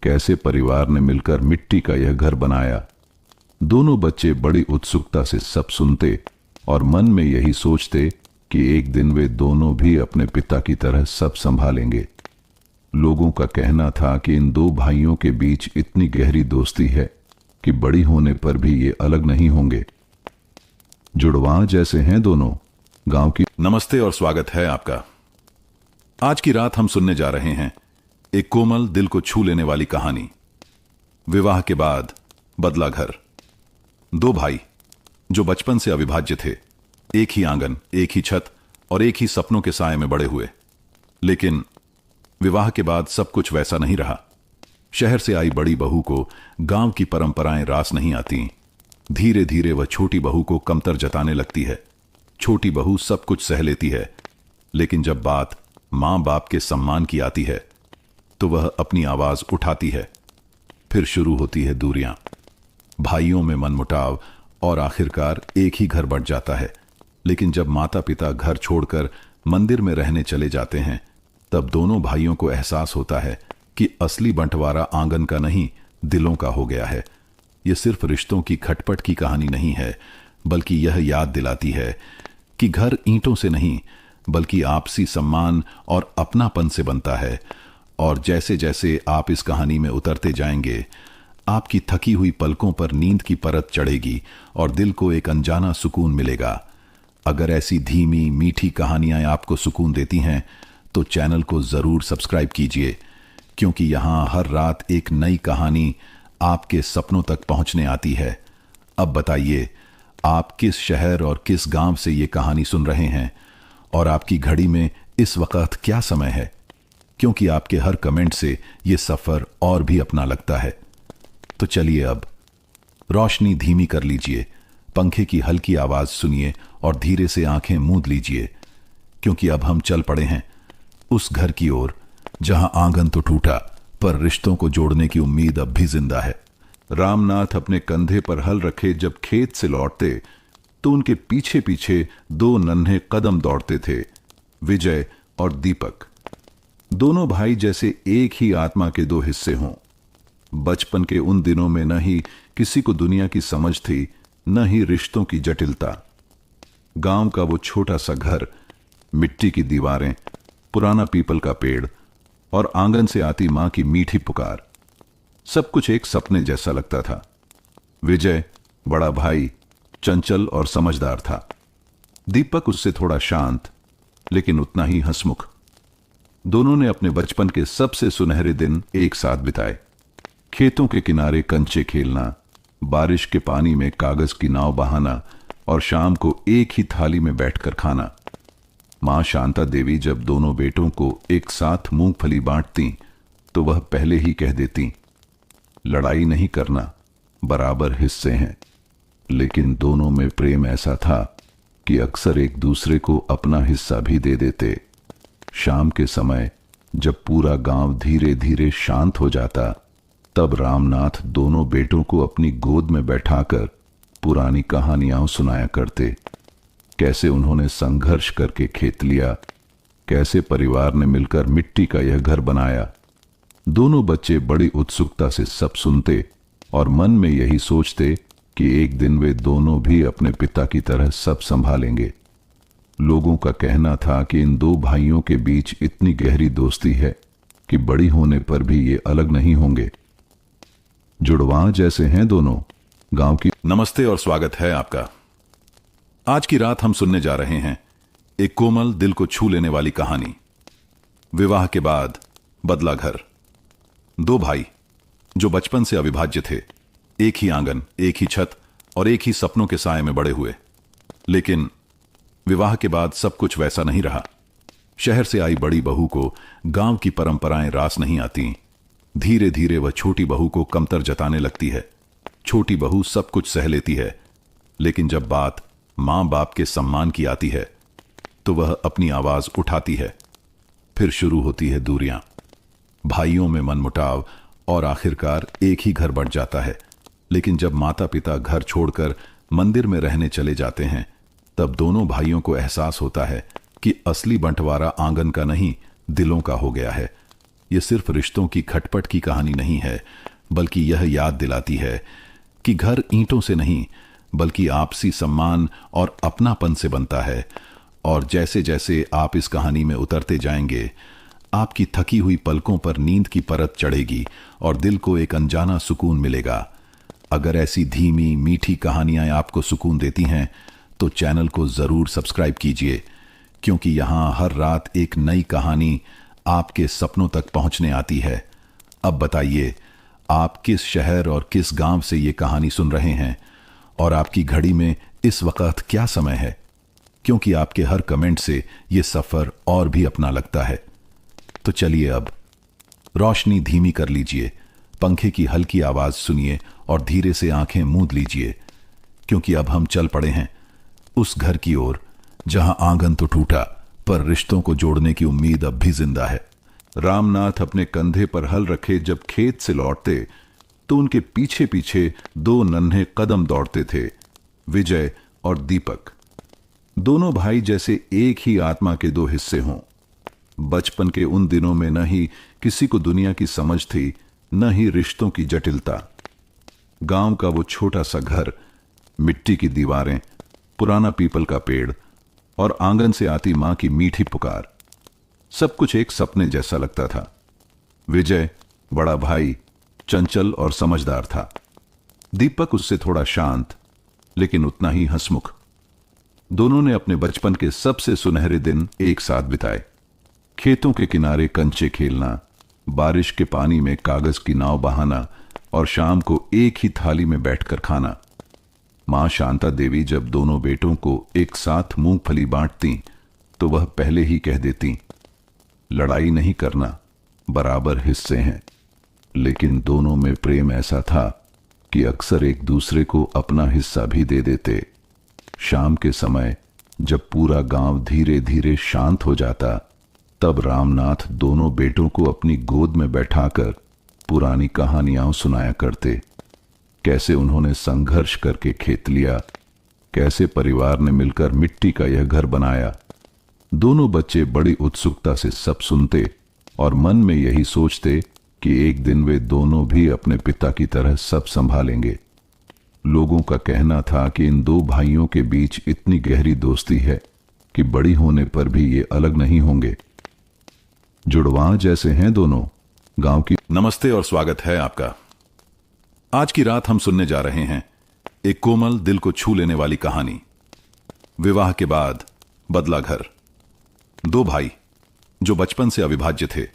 Speaker 2: कैसे परिवार ने मिलकर मिट्टी का यह घर बनाया। दोनों बच्चे बड़ी उत्सुकता से सब सुनते और मन में यही सोचते कि एक दिन वे दोनों भी अपने पिता की तरह सब संभालेंगे। लोगों का कहना था कि इन दो भाइयों के बीच इतनी गहरी दोस्ती है कि बड़ी होने पर भी ये अलग नहीं होंगे। जुड़वां जैसे हैं दोनों। गांव की
Speaker 1: नमस्ते और स्वागत है आपका। आज की रात हम सुनने जा रहे हैं एक कोमल, दिल को छू लेने वाली कहानी। विवाह के बाद बदला घर। दो भाई जो बचपन से अविभाज्य थे, एक ही आंगन, एक ही छत और एक ही सपनों के साए में बड़े हुए। लेकिन विवाह के बाद सब कुछ वैसा नहीं रहा। शहर से आई बड़ी बहू को गांव की परंपराएं रास नहीं आती। धीरे धीरे वह छोटी बहू को कमतर जताने लगती है। छोटी बहू सब कुछ सह लेती है, लेकिन जब बात मां बाप के सम्मान की आती है तो वह अपनी आवाज उठाती है। फिर शुरू होती है दूरियां, भाइयों में मनमुटाव और आखिरकार एक ही घर बंट जाता है। लेकिन जब माता पिता घर छोड़कर मंदिर में रहने चले जाते हैं, तब दोनों भाइयों को एहसास होता है कि असली बंटवारा आंगन का नहीं, दिलों का हो गया है। यह सिर्फ रिश्तों की खटपट की कहानी नहीं है, बल्कि यह याद दिलाती है कि घर ईंटों से नहीं, बल्कि आपसी सम्मान और अपनापन से बनता है। और जैसे जैसे आप इस कहानी में उतरते जाएंगे, आपकी थकी हुई पलकों पर नींद की परत चढ़ेगी और दिल को एक अनजाना सुकून मिलेगा। अगर ऐसी धीमी मीठी कहानियां आपको सुकून देती हैं तो चैनल को जरूर सब्सक्राइब कीजिए, क्योंकि यहां हर रात एक नई कहानी आपके सपनों तक पहुंचने आती है। अब बताइए, आप किस शहर और किस गांव से ये कहानी सुन रहे हैं और आपकी घड़ी में इस वक्त क्या समय है? क्योंकि आपके हर कमेंट से ये सफर और भी अपना लगता है। तो चलिए अब रोशनी धीमी कर लीजिए, पंखे की हल्की आवाज सुनिए और धीरे से आंखें मूंद लीजिए, क्योंकि अब हम चल पड़े हैं उस घर की ओर जहां आंगन तो टूटा पर रिश्तों को जोड़ने की उम्मीद अब भी जिंदा है। रामनाथ अपने कंधे पर हल रखे जब खेत से लौटते तो उनके पीछे पीछे दो नन्हे कदम दौड़ते थे, विजय और दीपक। दोनों भाई जैसे एक ही आत्मा के दो हिस्से हों। बचपन के उन दिनों में न ही किसी को दुनिया की समझ थी, न ही रिश्तों की जटिलता। गांव का वो छोटा सा घर, मिट्टी की दीवारें, पुराना पीपल का पेड़ और आंगन से आती मां की मीठी पुकार, सब कुछ एक सपने जैसा लगता था। विजय बड़ा भाई चंचल और समझदार था। दीपक उससे थोड़ा शांत लेकिन उतना ही हंसमुख। दोनों ने अपने बचपन के सबसे सुनहरे दिन एक साथ बिताए। खेतों के किनारे कंचे खेलना, बारिश के पानी में कागज की नाव बहाना और शाम को एक ही थाली में बैठकर खाना। मां शांता देवी जब दोनों बेटों को एक साथ मूंगफली बांटती तो वह पहले ही कह देती, लड़ाई नहीं करना, बराबर हिस्से हैं। लेकिन दोनों में प्रेम ऐसा था कि अक्सर एक दूसरे को अपना हिस्सा भी दे देते। शाम के समय जब पूरा गांव धीरे धीरे शांत हो जाता, तब रामनाथ दोनों बेटों को अपनी गोद में बैठाकर पुरानी कहानियां सुनाया करते। कैसे उन्होंने संघर्ष करके खेत लिया, कैसे परिवार ने मिलकर मिट्टी का यह घर बनाया।
Speaker 2: दोनों बच्चे बड़ी उत्सुकता से सब सुनते और मन में यही सोचते कि एक दिन वे दोनों भी अपने पिता की तरह सब संभालेंगे। लोगों का कहना था कि इन दो भाइयों के बीच इतनी गहरी दोस्ती है कि बड़ी होने पर भी ये अलग नहीं होंगे। जुड़वां जैसे हैं दोनों। गांव की
Speaker 1: नमस्ते और स्वागत है आपका। आज की रात हम सुनने जा रहे हैं एक कोमल दिल को छू लेने वाली कहानी। विवाह के बाद बदला घर। दो भाई जो बचपन से अविभाज्य थे, एक ही आंगन, एक ही छत और एक ही सपनों के साए में बड़े हुए। लेकिन विवाह के बाद सब कुछ वैसा नहीं रहा। शहर से आई बड़ी बहू को गांव की परंपराएं रास नहीं आती। धीरे धीरे वह छोटी बहू को कमतर जताने लगती है। छोटी बहू सब कुछ सह लेती है, लेकिन जब बात मां बाप के सम्मान की आती है तो वह अपनी आवाज उठाती है। फिर शुरू होती है दूरियां, भाइयों में मनमुटाव और आखिरकार एक ही घर बंट जाता है। लेकिन जब माता पिता घर छोड़कर मंदिर में रहने चले जाते हैं तब दोनों भाइयों को एहसास होता है कि असली बंटवारा आंगन का नहीं, दिलों का हो गया है। यह सिर्फ रिश्तों की खटपट की कहानी नहीं है, बल्कि यह याद दिलाती है कि घर ईंटों से नहीं बल्कि आपसी सम्मान और अपनापन से बनता है। और जैसे जैसे आप इस कहानी में उतरते जाएंगे, आपकी थकी हुई पलकों पर नींद की परत चढ़ेगी और दिल को एक अनजाना सुकून मिलेगा। अगर ऐसी धीमी मीठी कहानियां आपको सुकून देती हैं तो चैनल को जरूर सब्सक्राइब कीजिए, क्योंकि यहां हर रात एक नई कहानी आपके सपनों तक पहुंचने आती है। अब बताइए, आप किस शहर और किस गांव से ये कहानी सुन रहे हैं और आपकी घड़ी में इस वक्त क्या समय है? क्योंकि आपके हर कमेंट से ये सफर और भी अपना लगता है। तो चलिए अब रोशनी धीमी कर लीजिए, पंखे की हल्की आवाज सुनिए और धीरे से आंखें मूंद लीजिए, क्योंकि अब हम चल पड़े हैं उस घर की ओर जहां आंगन तो टूटा पर रिश्तों को जोड़ने की उम्मीद अब भी जिंदा है। रामनाथ अपने कंधे पर हल रखे जब खेत से लौटते तो उनके पीछे पीछे दो नन्हे कदम दौड़ते थे, विजय और दीपक। दोनों भाई जैसे एक ही आत्मा के दो हिस्से हों। बचपन के उन दिनों में न ही किसी को दुनिया की समझ थी, न ही रिश्तों की जटिलता। गांव का वो छोटा सा घर, मिट्टी की दीवारें, पुराना पीपल का पेड़ और आंगन से आती मां की मीठी पुकार, सब कुछ एक सपने जैसा लगता था। विजय बड़ा भाई चंचल और समझदार था। दीपक उससे थोड़ा शांत लेकिन उतना ही हंसमुख। दोनों ने अपने बचपन के सबसे सुनहरे दिन एक साथ बिताए। खेतों के किनारे कंचे खेलना, बारिश के पानी में कागज की नाव बहाना और शाम को एक ही थाली में बैठकर खाना। मां शांता देवी जब दोनों बेटों को एक साथ मूंगफली बांटती तो वह पहले ही कह देती, लड़ाई नहीं करना, बराबर हिस्से हैं। लेकिन दोनों में प्रेम ऐसा था कि अक्सर एक दूसरे को अपना हिस्सा भी दे देते। शाम के समय जब पूरा गांव धीरे धीरे शांत हो जाता तब रामनाथ दोनों बेटों को अपनी गोद में बैठाकर पुरानी कहानियां सुनाया करते। कैसे उन्होंने संघर्ष करके खेत लिया, कैसे परिवार ने मिलकर मिट्टी का यह घर बनाया। दोनों बच्चे बड़ी उत्सुकता से सब सुनते और मन में यही सोचते कि एक दिन वे दोनों भी अपने पिता की तरह सब संभालेंगे। लोगों का कहना था कि इन दो भाइयों के बीच इतनी गहरी दोस्ती है कि बड़ी होने पर भी ये अलग नहीं होंगे। जुड़वां जैसे हैं दोनों। गांव की नमस्ते और स्वागत है आपका। आज की रात हम सुनने जा रहे हैं एक कोमल दिल को छू लेने वाली कहानी। विवाह के बाद बदला घर। दो भाई जो बचपन से अविभाज्य थे,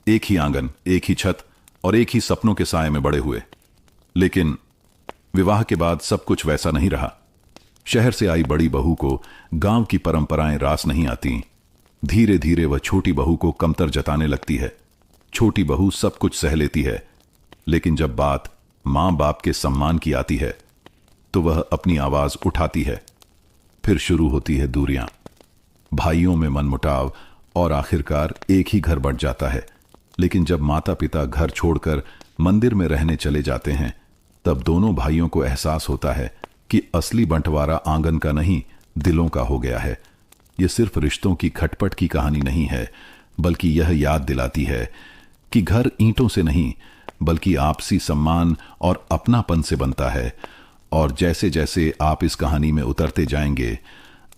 Speaker 1: एक ही आंगन, एक ही छत और एक ही सपनों के साए में बड़े हुए। लेकिन विवाह के बाद सब कुछ वैसा नहीं रहा। शहर से आई बड़ी बहू को गांव की परंपराएं रास नहीं आती। धीरे धीरे वह छोटी बहू को कमतर जताने लगती है। छोटी बहू सब कुछ सह लेती है, लेकिन जब बात मां बाप के सम्मान की आती है तो वह अपनी आवाज उठाती है। फिर शुरू होती है दूरियां, भाइयों में मनमुटाव और आखिरकार एक ही घर बंट जाता है। लेकिन जब माता पिता घर छोड़कर मंदिर में रहने चले जाते हैं तब दोनों भाइयों को एहसास होता है कि असली बंटवारा आंगन का नहीं, दिलों का हो गया है। यह सिर्फ रिश्तों की खटपट की कहानी नहीं है, बल्कि यह याद दिलाती है
Speaker 2: कि घर ईंटों से नहीं बल्कि आपसी सम्मान और अपनापन से बनता है। और जैसे जैसे आप इस कहानी में उतरते जाएंगे,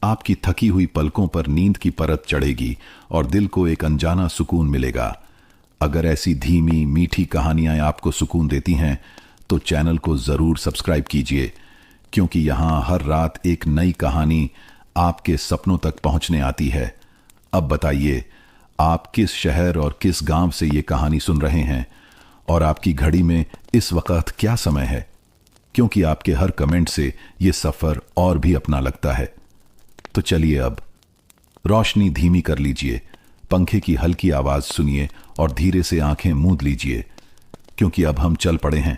Speaker 2: आपकी थकी हुई पलकों पर नींद की परत चढ़ेगी और दिल को एक अनजाना सुकून मिलेगा। अगर ऐसी धीमी मीठी कहानियां आपको सुकून देती हैं तो चैनल को जरूर सब्सक्राइब कीजिए, क्योंकि यहां हर रात एक नई कहानी आपके सपनों तक पहुंचने आती है। अब बताइए, आप किस शहर और किस गांव से ये कहानी सुन रहे हैं और आपकी घड़ी में इस वक्त क्या समय है? क्योंकि आपके हर कमेंट से ये सफर और भी अपना लगता है। तो चलिए अब रोशनी धीमी कर लीजिए, पंखे की हल्की आवाज सुनिए और धीरे से आंखें मूंद लीजिए, क्योंकि अब हम चल पड़े हैं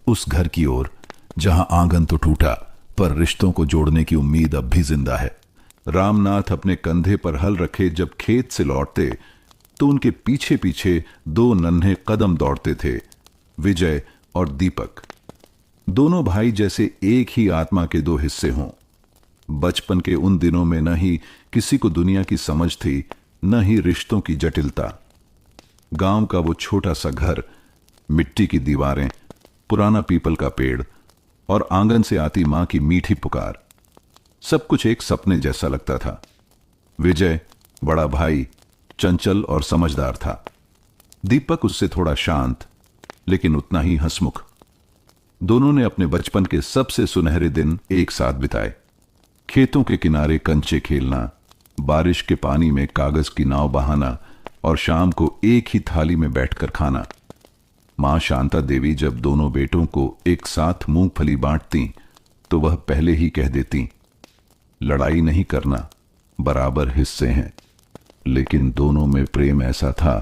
Speaker 2: उस घर की ओर जहां आंगन तो टूटा पर रिश्तों को जोड़ने की उम्मीद अब भी जिंदा है। रामनाथ अपने कंधे पर हल रखे जब खेत से लौटते तो उनके पीछे पीछे दो नन्हे कदम दौड़ते थे, विजय और दीपक। दोनों भाई जैसे एक ही आत्मा के दो हिस्से हों। बचपन के उन दिनों में न ही किसी को दुनिया की समझ थी, न ही रिश्तों की जटिलता। गांव का वो छोटा सा घर, मिट्टी की दीवारें, पुराना पीपल का पेड़ और आंगन से आती मां की मीठी पुकार, सब कुछ एक सपने जैसा लगता था। विजय बड़ा भाई चंचल और समझदार था। दीपक उससे थोड़ा शांत लेकिन उतना ही हंसमुख। दोनों ने अपने बचपन के सबसे सुनहरे दिन एक साथ बिताए। खेतों के किनारे कंचे खेलना, बारिश के पानी में कागज की नाव बहाना और शाम को एक ही थाली में बैठकर खाना। मां शांता देवी जब दोनों बेटों को एक साथ मूंगफली बांटती तो वह पहले ही कह देती, लड़ाई नहीं करना, बराबर हिस्से हैं। लेकिन दोनों में प्रेम ऐसा था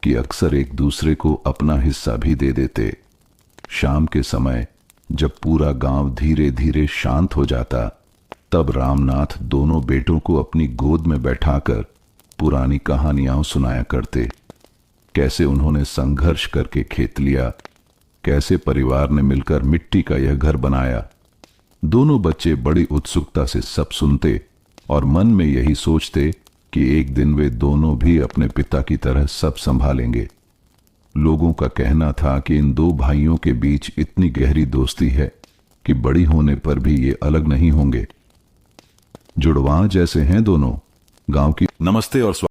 Speaker 2: कि अक्सर एक दूसरे को अपना हिस्सा भी दे देते। शाम के समय जब पूरा गांव धीरे धीरे शांत हो जाता, तब रामनाथ दोनों बेटों को अपनी गोद में बैठाकर पुरानी कहानियां सुनाया करते। कैसे उन्होंने संघर्ष करके खेत लिया, कैसे परिवार ने मिलकर मिट्टी का यह घर बनाया। दोनों बच्चे बड़ी उत्सुकता से सब सुनते और मन में यही सोचते कि एक दिन वे दोनों भी अपने पिता की तरह सब संभालेंगे। लोगों का कहना था कि इन दो भाइयों के बीच इतनी गहरी दोस्ती है कि बड़ी होने पर भी ये अलग नहीं होंगे। जुड़वां जैसे हैं दोनों। गांव की
Speaker 1: नमस्ते और